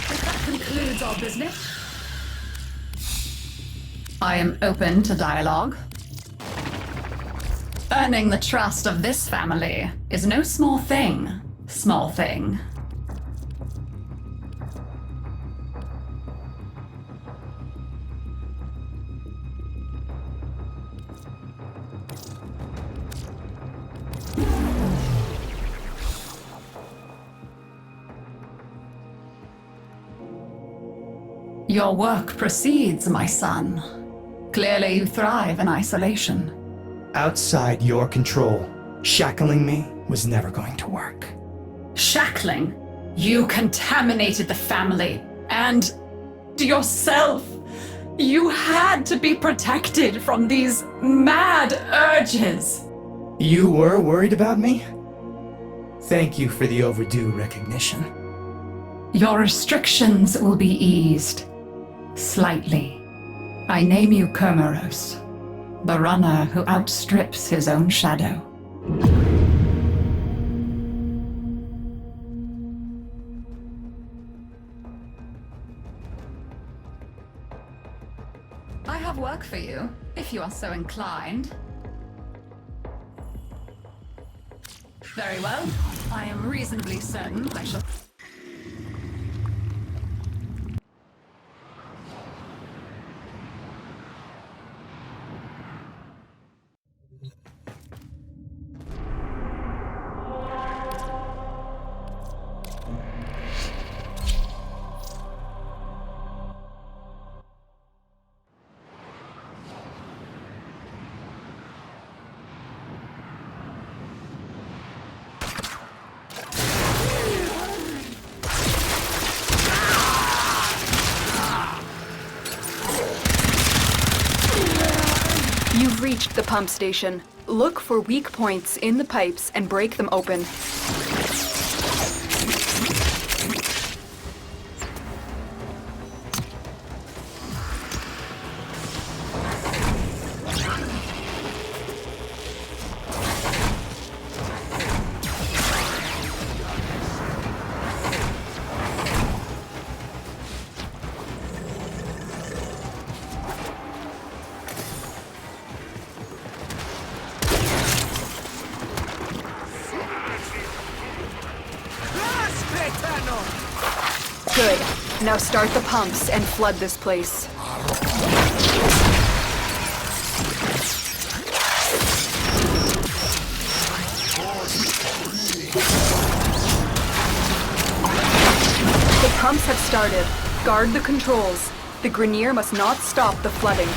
That concludes our business. I am open to dialogue. Earning the trust of this family is no small thing. Small thing. Your work proceeds, my son. Clearly you thrive in isolation. Outside your control, shackling me was never going to work. Shackling? You contaminated the family, and yourself. You had to be protected from these mad urges. You were worried about me? Thank you for the overdue recognition. Your restrictions will be eased. Slightly. I name you Kermeros, the runner who outstrips his own shadow. I have work for you, if you are so inclined. Very well. I am reasonably certain I shall... You've reached the pump station. Look for weak points in the pipes and break them open. Good. Now start the pumps and flood this place. The pumps have started. Guard the controls. The Grenier must not stop the flooding.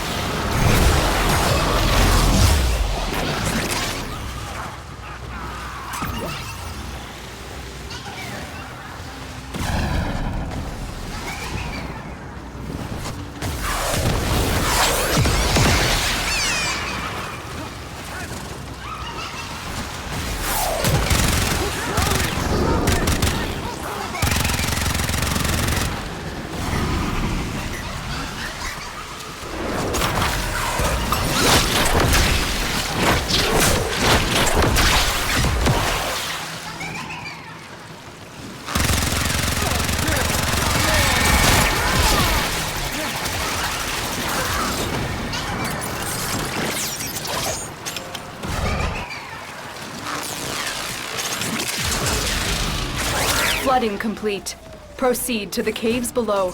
Flooding complete. Proceed to the caves below.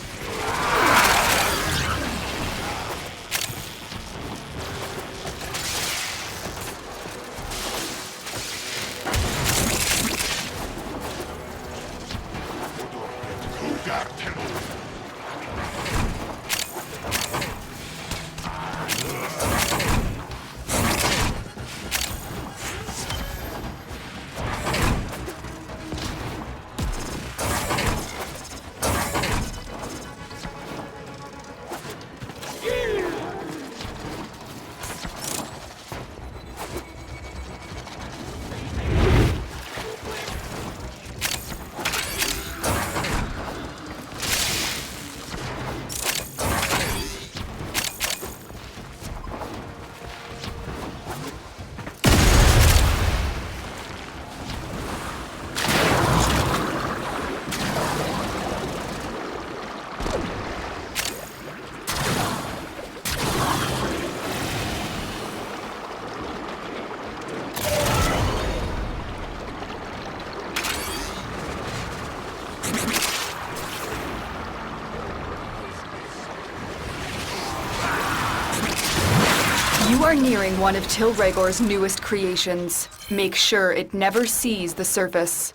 You are nearing one of Tilregor's newest creations. Make sure it never sees the surface.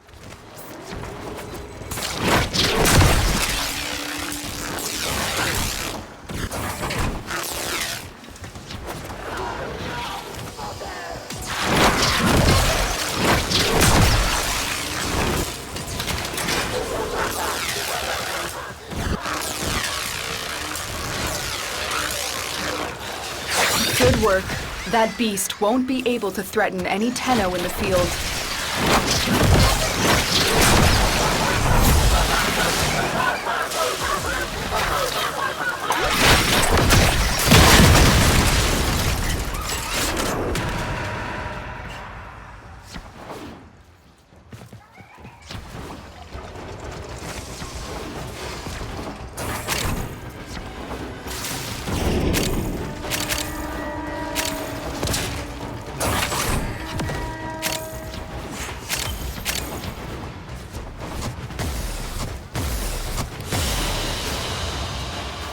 Good work. That beast won't be able to threaten any Tenno in the field.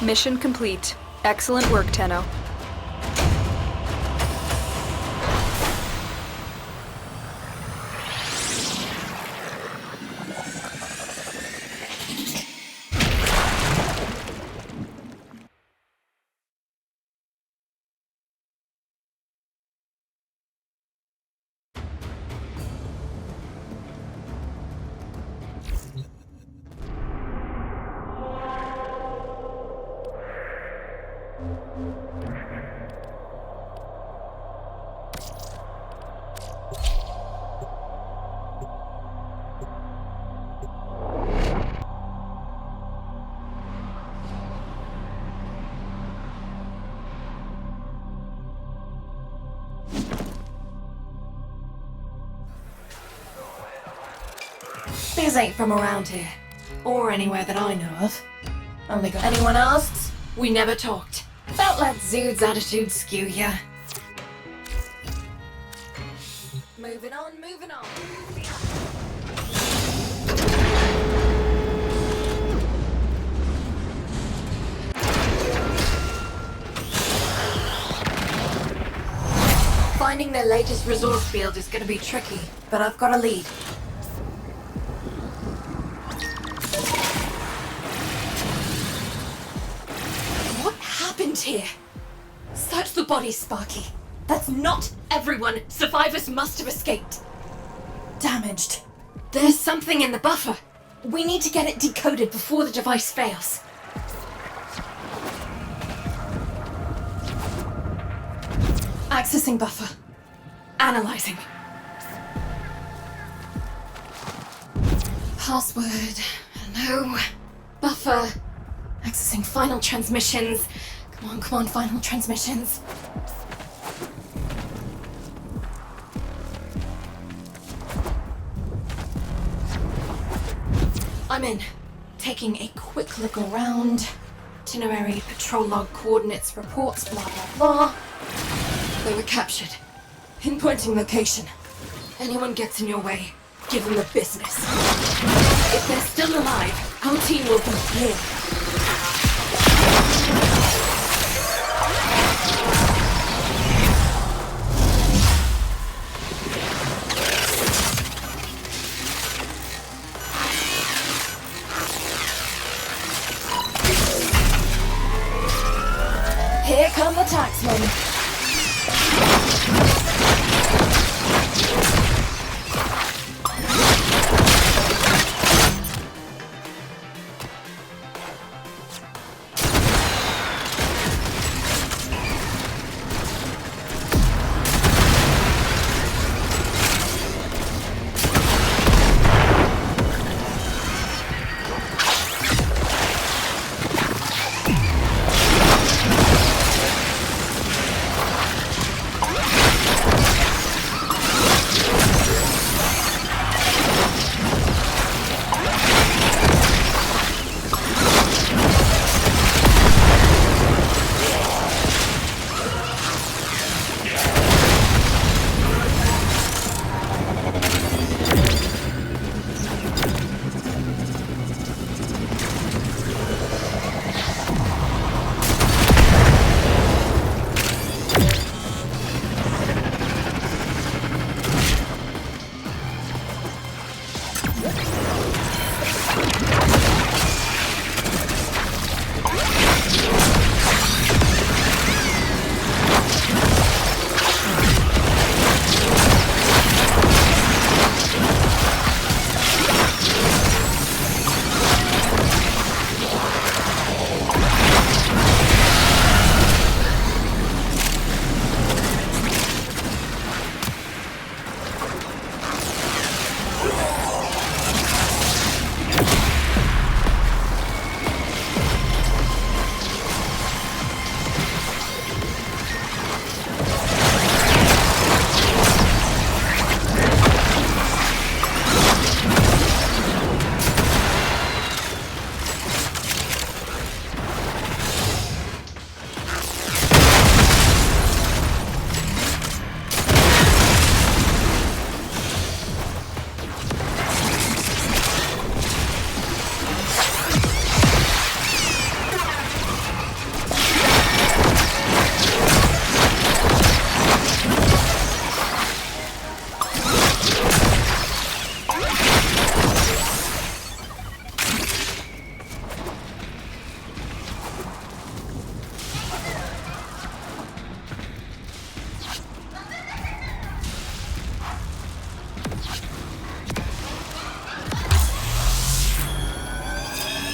Mission complete. Excellent work, Tenno. These ain't from around here, or anywhere that I know of. Only got anyone asks, we never talked. Felt like Zood's attitude skew ya. Moving on, moving on. Finding their latest resource field is gonna be tricky, but I've got a lead. What happened here? Search the bodies, Sparky. That's not everyone. Survivors must have escaped. Damaged. There's something in the buffer. We need to get it decoded before the device fails. Accessing buffer. Analyzing. Password. No. Buffer. Accessing final transmissions. Come on, final transmissions. I'm in. Taking a quick look around. Itinerary, patrol log, coordinates, reports, blah blah blah. They were captured. Pinpointing location. Anyone gets in your way, give them the business. If they're still alive, our team will be here. Here come the taxmen.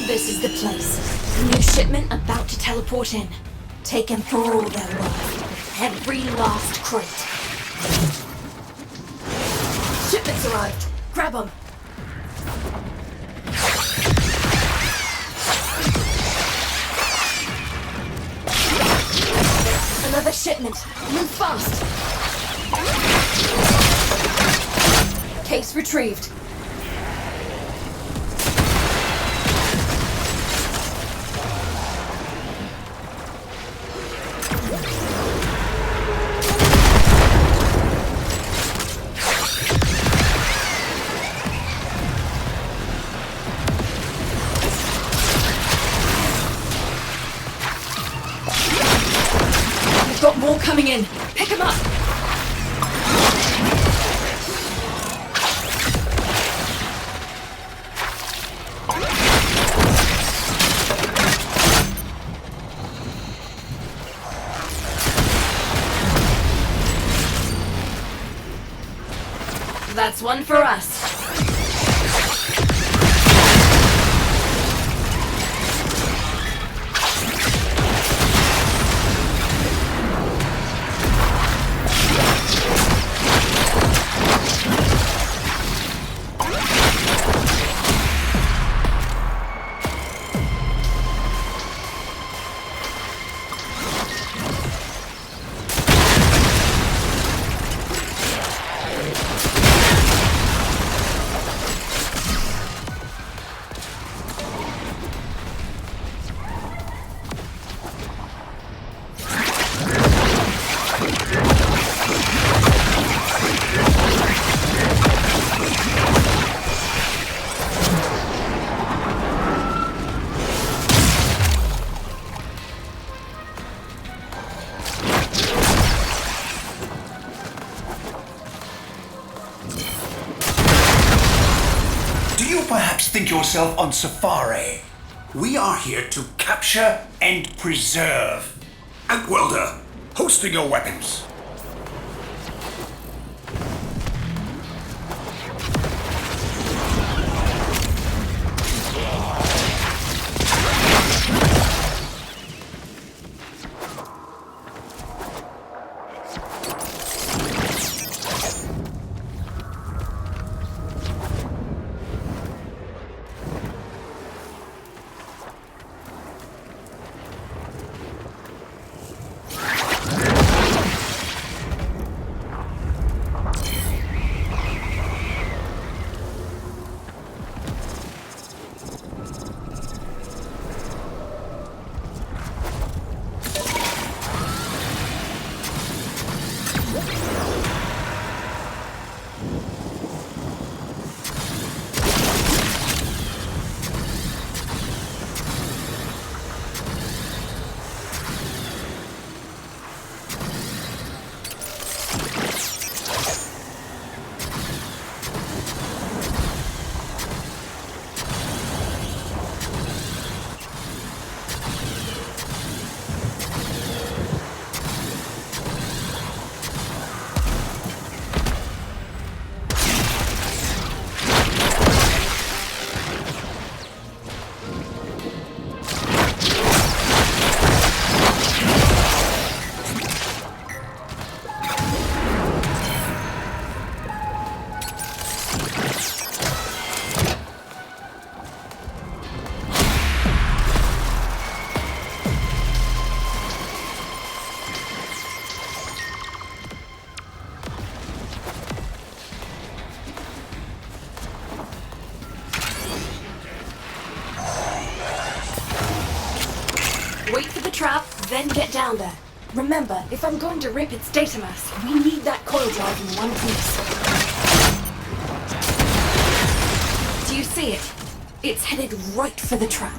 This is the place. New shipment about to teleport in. Taken for all their worth. Every last crate. Shipment's arrived. Grab them. Another shipment. Move fast. Case retrieved. Got more coming in. Pick them up. That's one for us. Perhaps think yourself on safari. We are here to capture and preserve. Antwelder, hosting your weapons. Wait for the trap, then get down there. Remember, if I'm going to rip its data mass, we need that coil drive in one piece. Do you see it? It's headed right for the trap.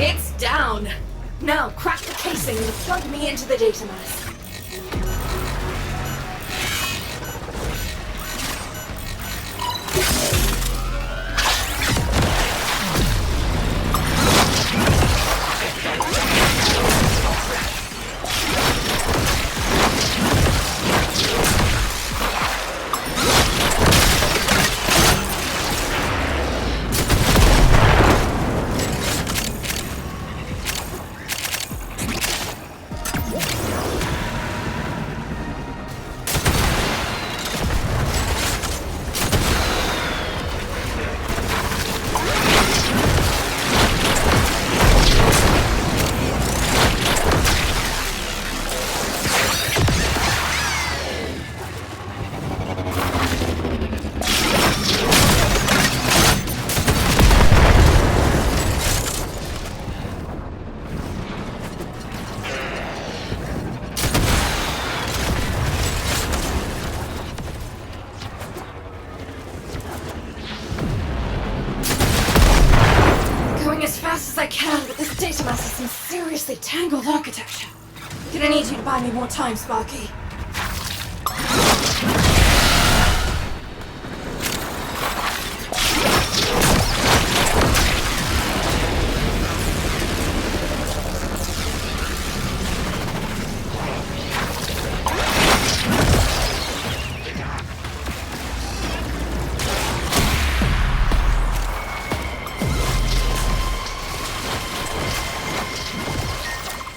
It's down! Now crack the casing and plug me into the data mass. I can, but this data mass is some seriously tangled architecture. Gonna need you to buy me more time, Sparky.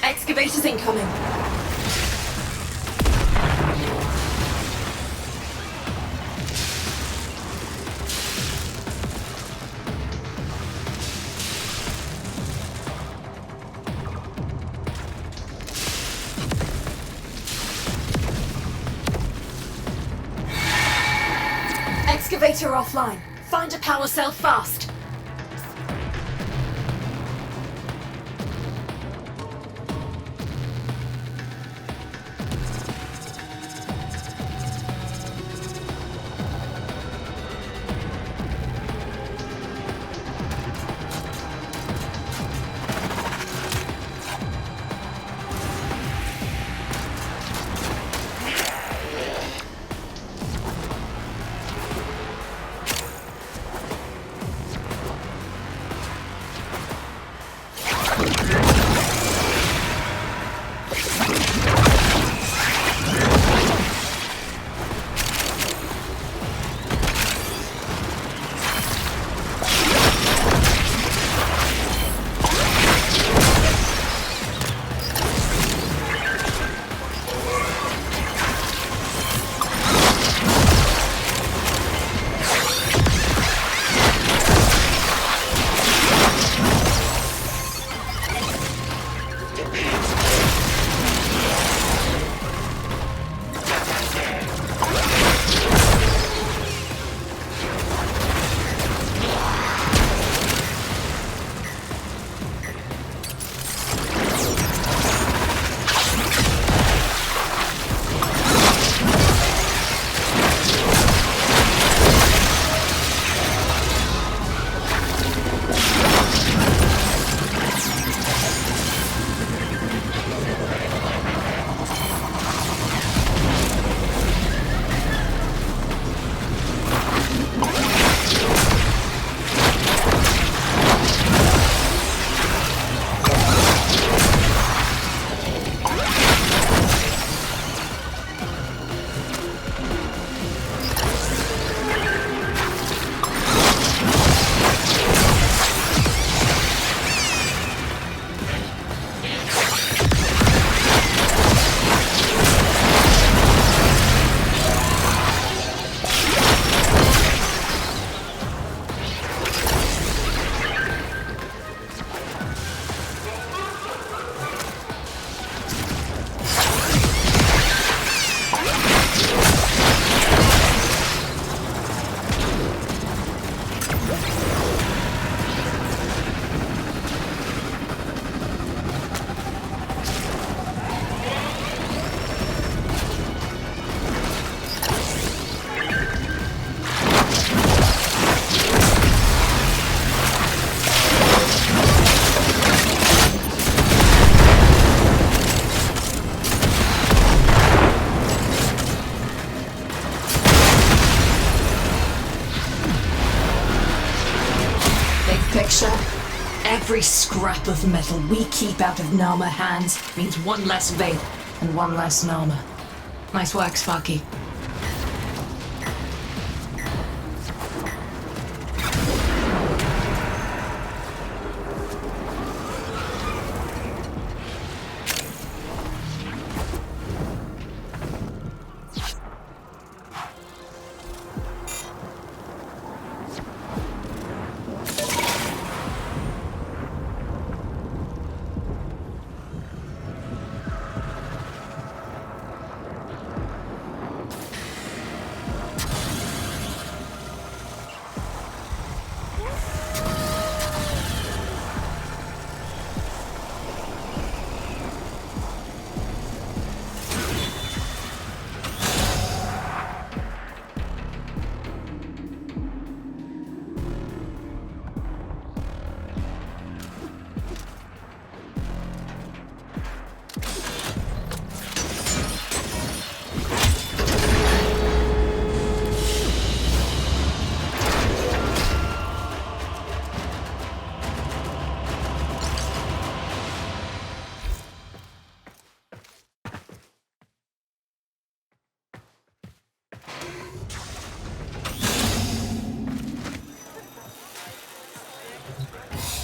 Excavators incoming. Excavator offline. Find a power cell fast. structure. Every scrap of metal we keep out of Nama hands means one less Vader and one less Nama. Nice work, Sparky.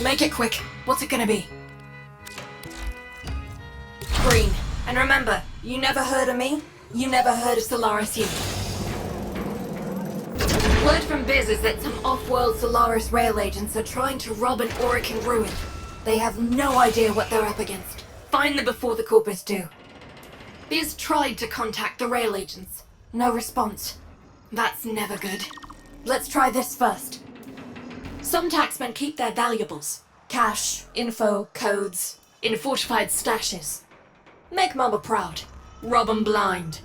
Make it quick. What's it gonna be? Green. And remember, you never heard of me, you never heard of Solaris U. Word from Biz is that some off-world Solaris rail agents are trying to rob an Orican ruin. They have no idea what they're up against. Find them before the Corpus do. Biz tried to contact the rail agents. No response. That's never good. Let's try this first. Some taxmen keep their valuables. Cash, info, codes, in fortified stashes. Make Mama proud. Rob 'em blind.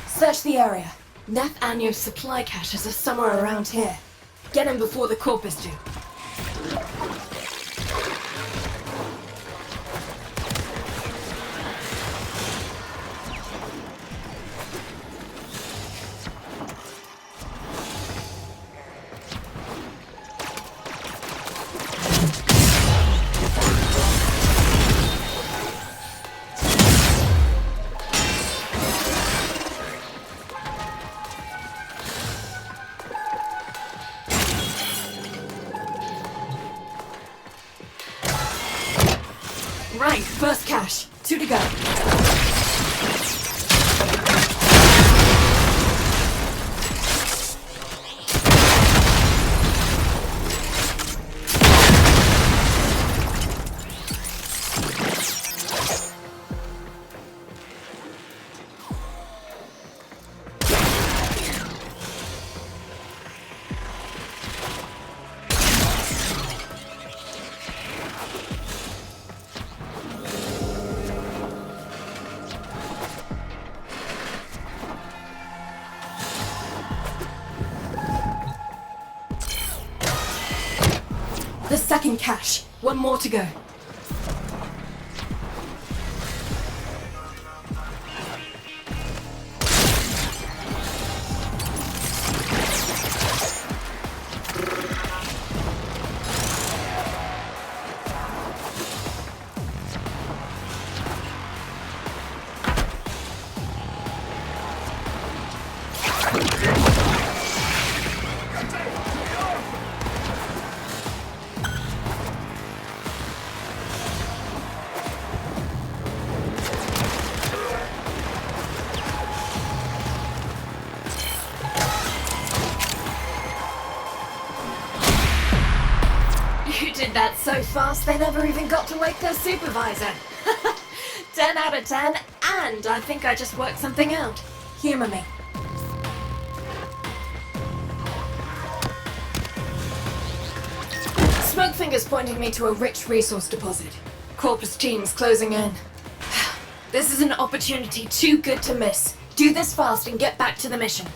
Search the area. Nath Anyo's supply caches are somewhere around here. Get him before the Corpus do. Right, first cache. 2 to go. The second cache. 1 more to go. You did that so fast they never even got to wake their supervisor. 10 out of 10, and I think I just worked something out. Humor me. Smoke finger's pointing me to a rich resource deposit. Corpus team's closing in. This is an opportunity too good to miss. Do this fast and get back to the mission.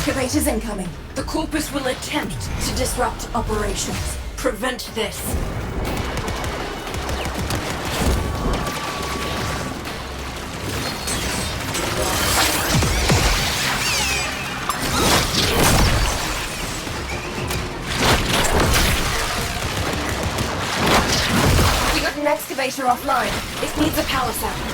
Excavators incoming. The Corpus will attempt to disrupt operations. Prevent this. We got an excavator offline. It needs a power sample.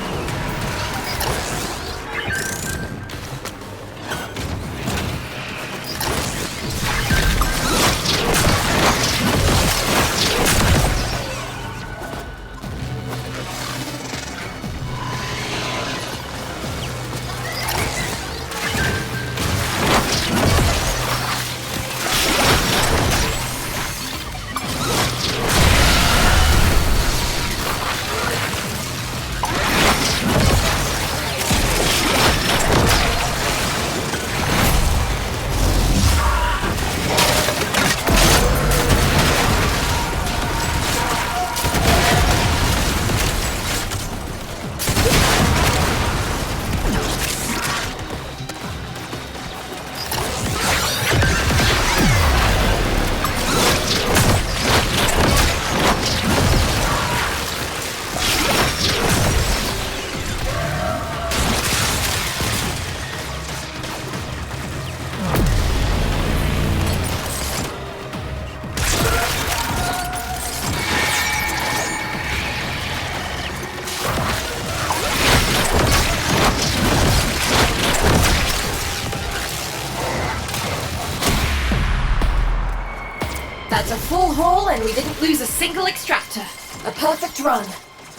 That's a full haul and we didn't lose a single extractor. A perfect run.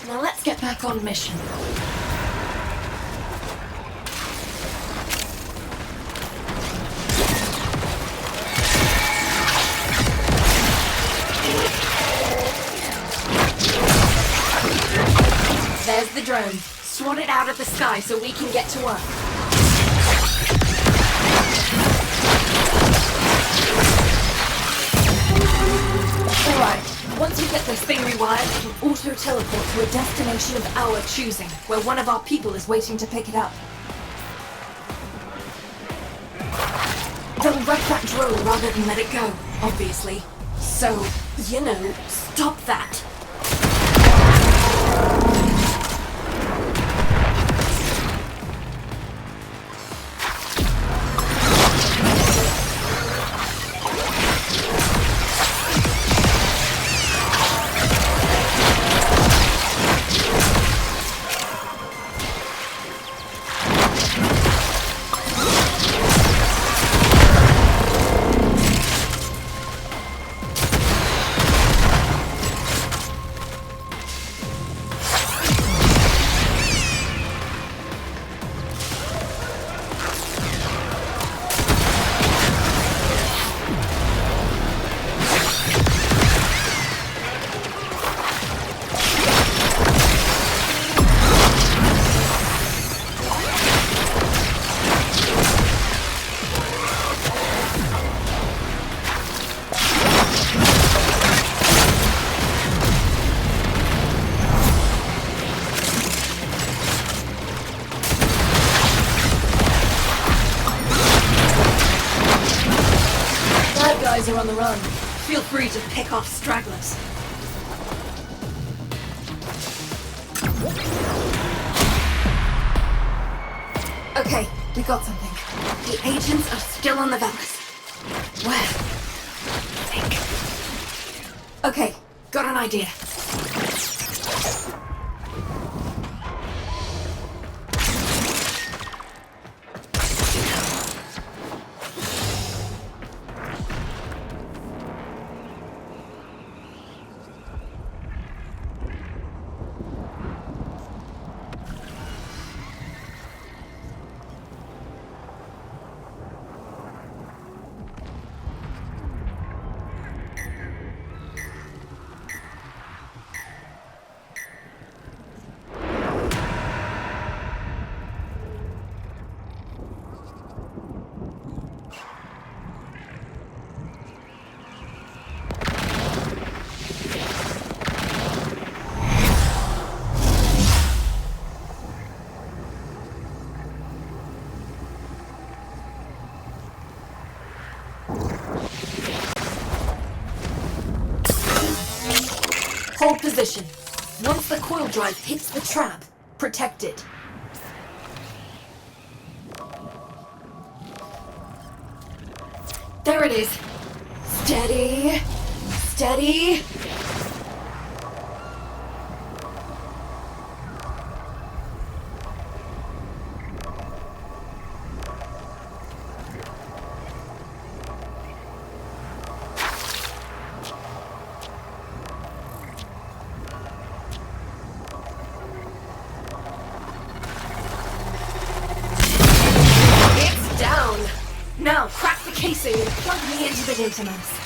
Now let's get back on mission. There's the drone. Swat it out of the sky so we can get to work. Alright, once we get this thing rewired, we can auto-teleport to a destination of our choosing, where one of our people is waiting to pick it up. They'll wreck that drone rather than let it go, obviously. So, you know, stop that. Feel free to pick off stragglers. Okay, we got something. The agents are still on the Velas. Where? Think. Okay, got an idea. Hold position. Once the coil drive hits the trap, protect it. There it is. Steady. Steady. Now, crack the casing and plug me into the data mass.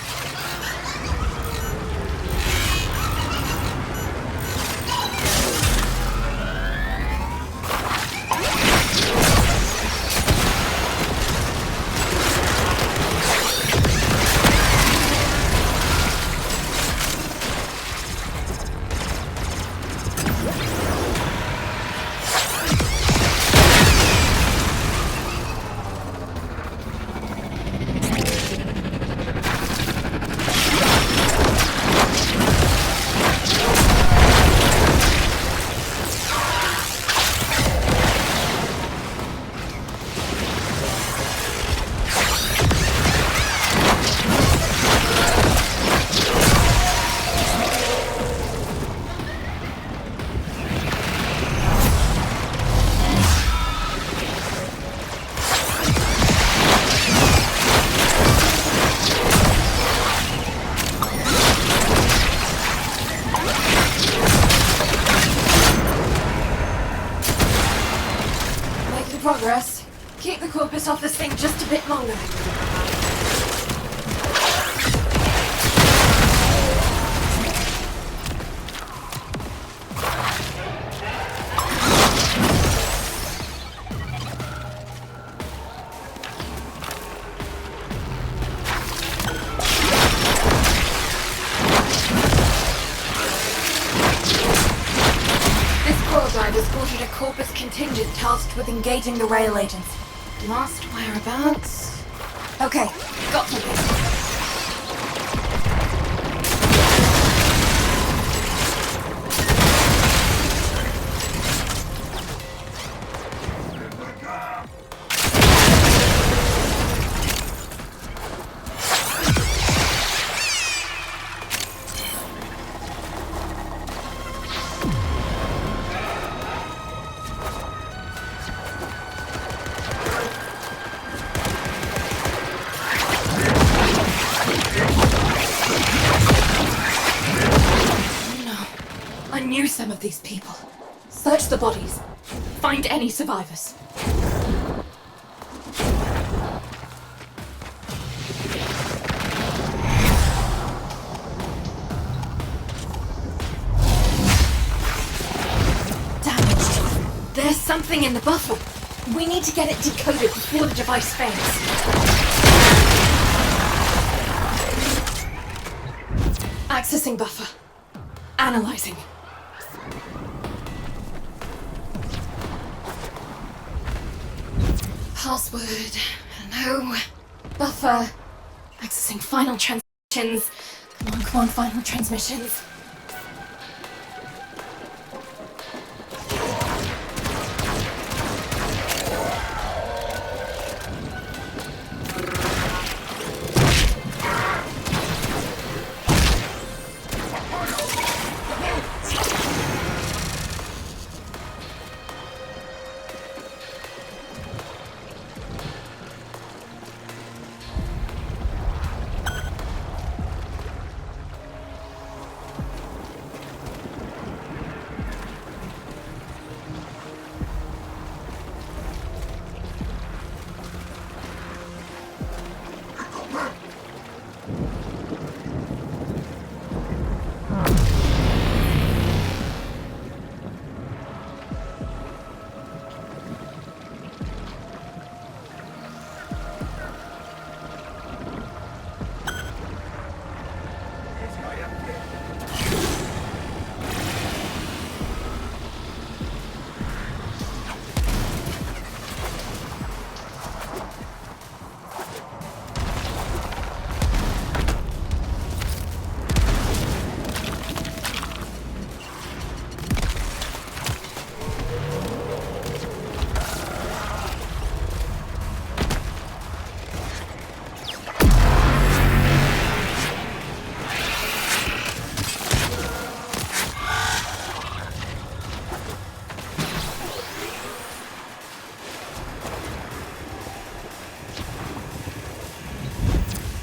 Progress. Keep the corpus off this thing just a bit longer. Is ordered a corpus contingent tasked with engaging the rail agents. Last whereabouts? Okay, got something. I knew some of these people. Search the bodies. Find any survivors. Damaged. There's something in the buffer. We need to get it decoded before the device fails. Accessing buffer. Analyzing. Password. No. Buffer. Accessing final transactions. Come on, final transmissions.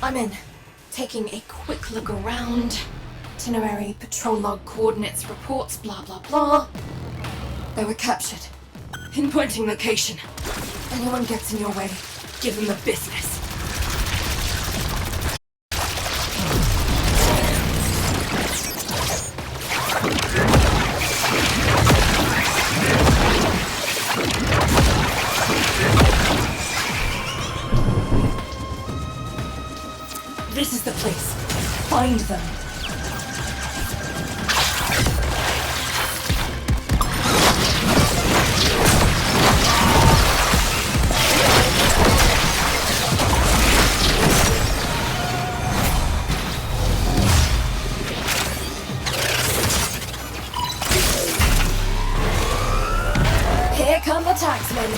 I'm in. Taking a quick look around. Itinerary, patrol log, coordinates, reports, blah blah blah. They were captured. Pinpointing location. Anyone gets in your way, give them the business. This is the place. Find them. Here come the taxmen.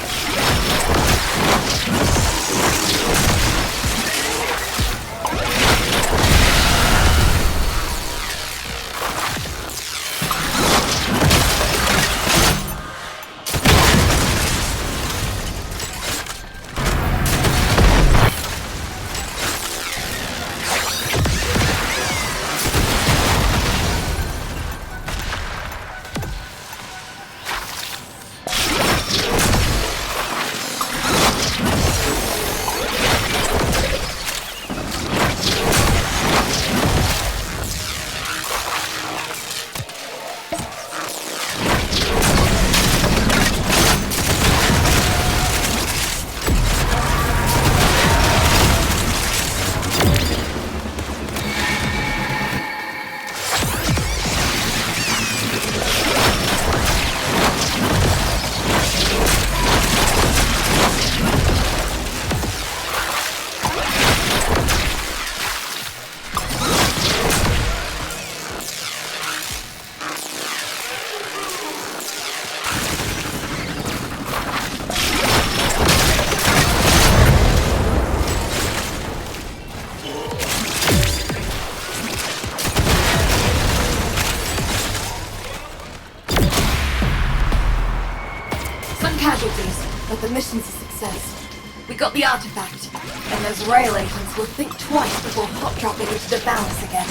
Casualties, but the mission's a success. We got the artifact, and those rail agents will think twice before hot dropping into the balance again.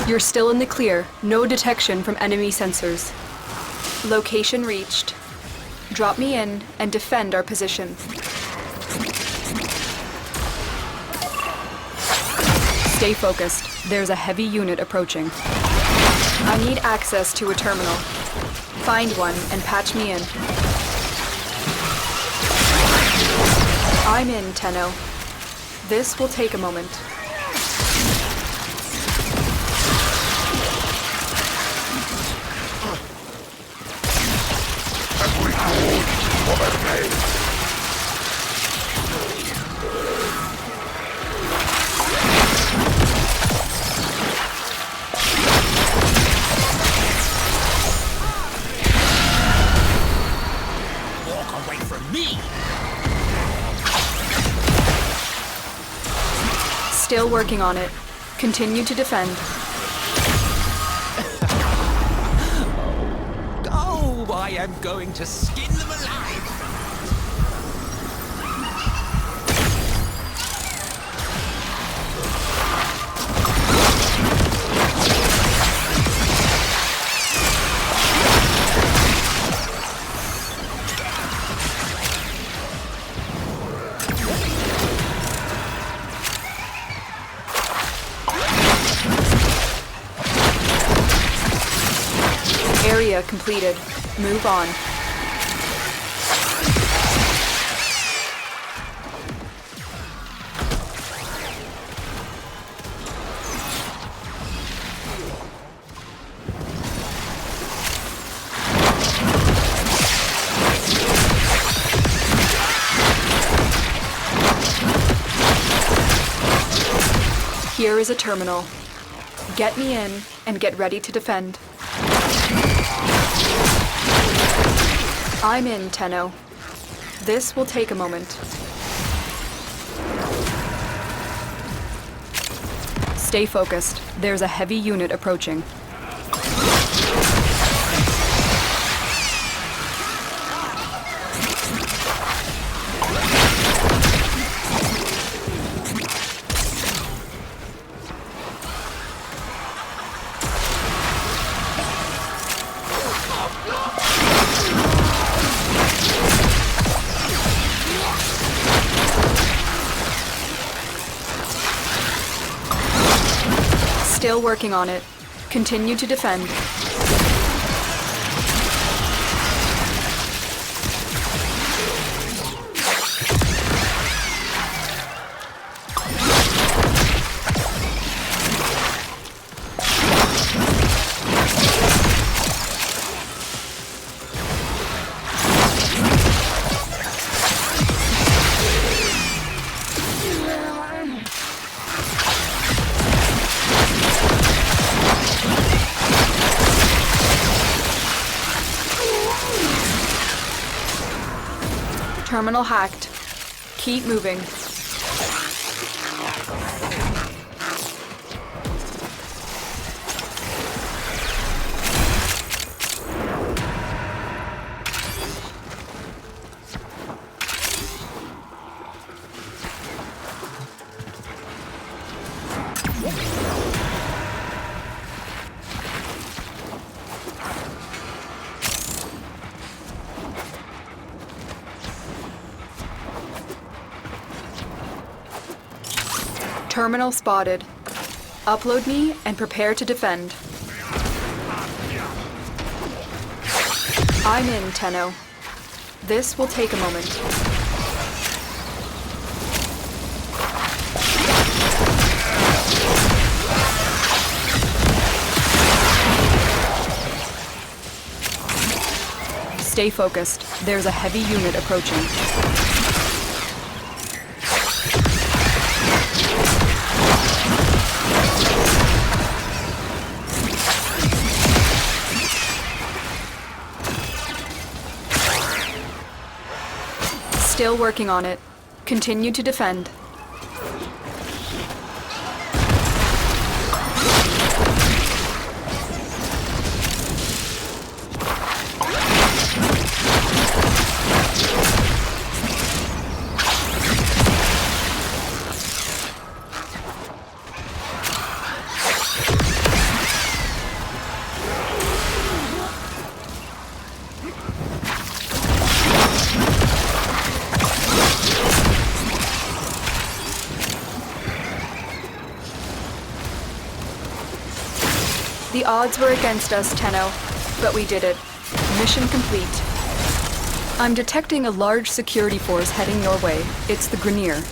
You're still in the clear. No detection from enemy sensors. Location reached. Drop me in and defend our position. Stay focused. There's a heavy unit approaching. I need access to a terminal. Find one and patch me in. I'm in, Tenno. This will take a moment. Walk away from me! Still working on it. Continue to defend. Oh, I am going to skin them alive! Area completed. Move on. Here is a terminal. Get me in and get ready to defend. I'm in, Tenno. This will take a moment. Stay focused. There's a heavy unit approaching. Still working on it. Continue to defend. Terminal hacked. Keep moving. Terminal spotted. Upload me and prepare to defend. I'm in, Tenno. This will take a moment. Stay focused. There's a heavy unit approaching. Still working on it. Continue to defend. The odds were against us, Tenno, but we did it. Mission complete. I'm detecting a large security force heading your way. It's the Grenier.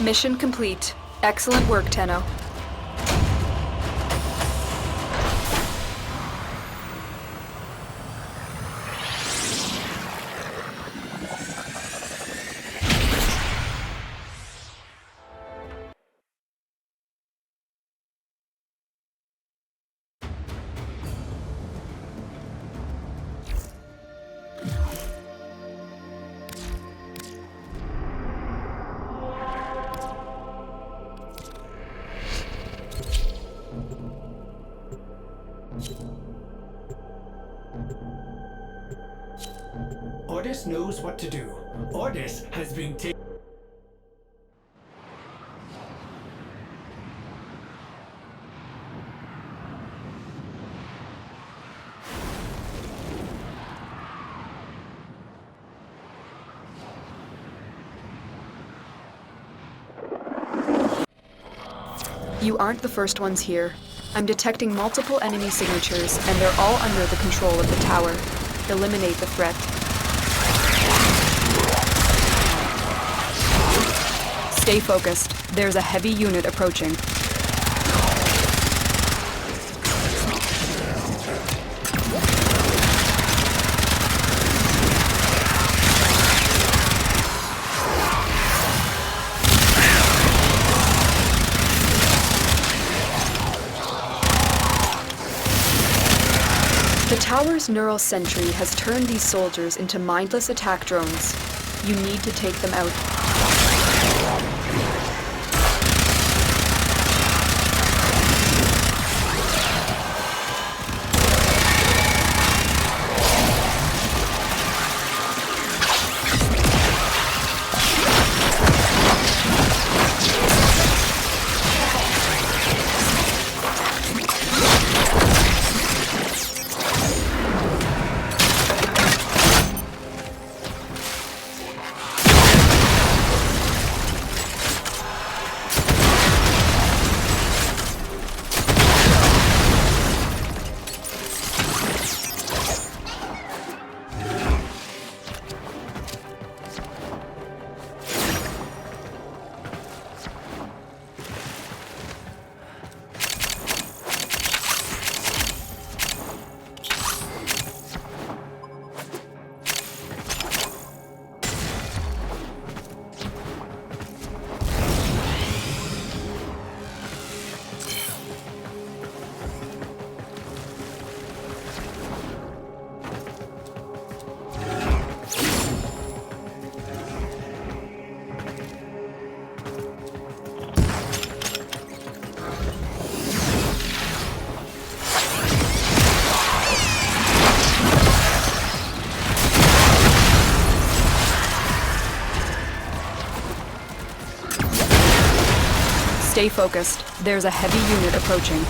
Mission complete. Excellent work, Tenno. Ordis knows what to do. Ordis has been taken. You aren't the first ones here. I'm detecting multiple enemy signatures, and they're all under the control of the tower. Eliminate the threat. Stay focused. There's a heavy unit approaching. The tower's neural sentry has turned these soldiers into mindless attack drones. You need to take them out. Stay focused. There's a heavy unit approaching.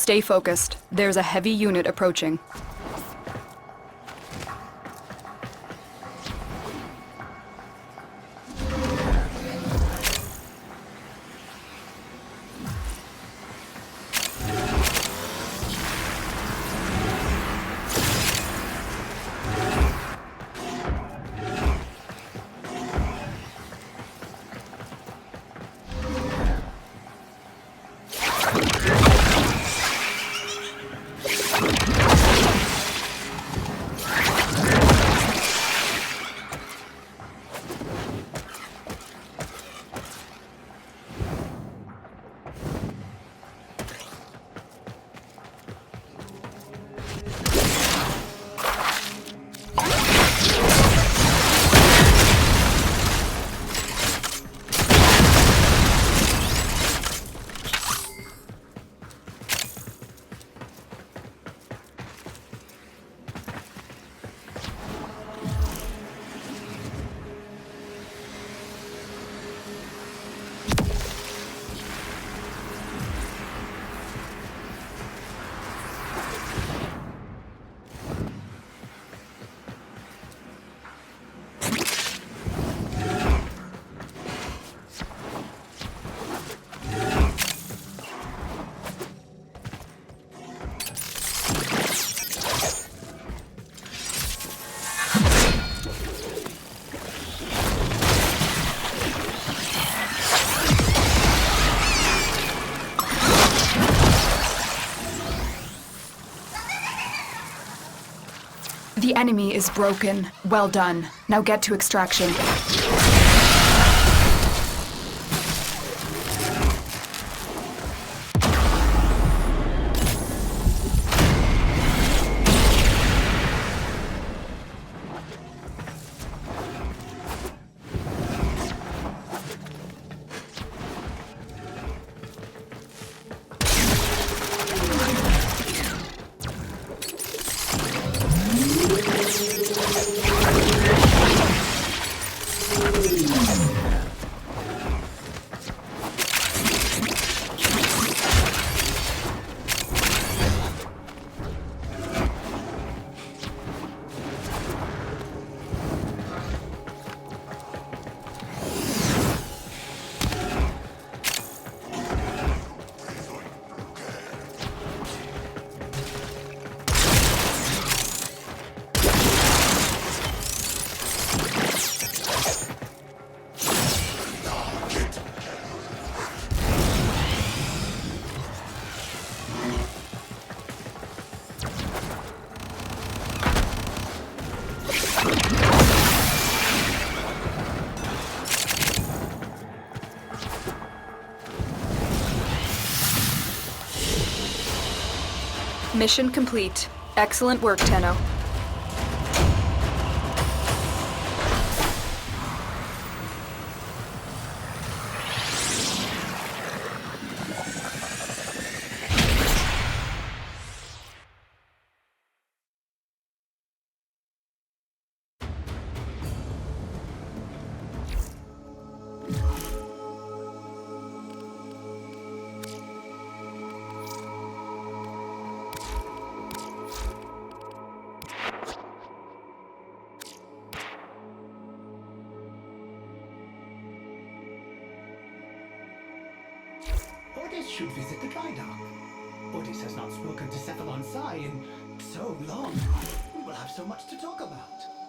Stay focused. There's a heavy unit approaching. The enemy is broken. Well done. Now get to extraction. Mission complete. Excellent work, Tenno. Ordis should visit the dry dock. Ordis has not spoken to Cephalon Sai in so long. We will have so much to talk about.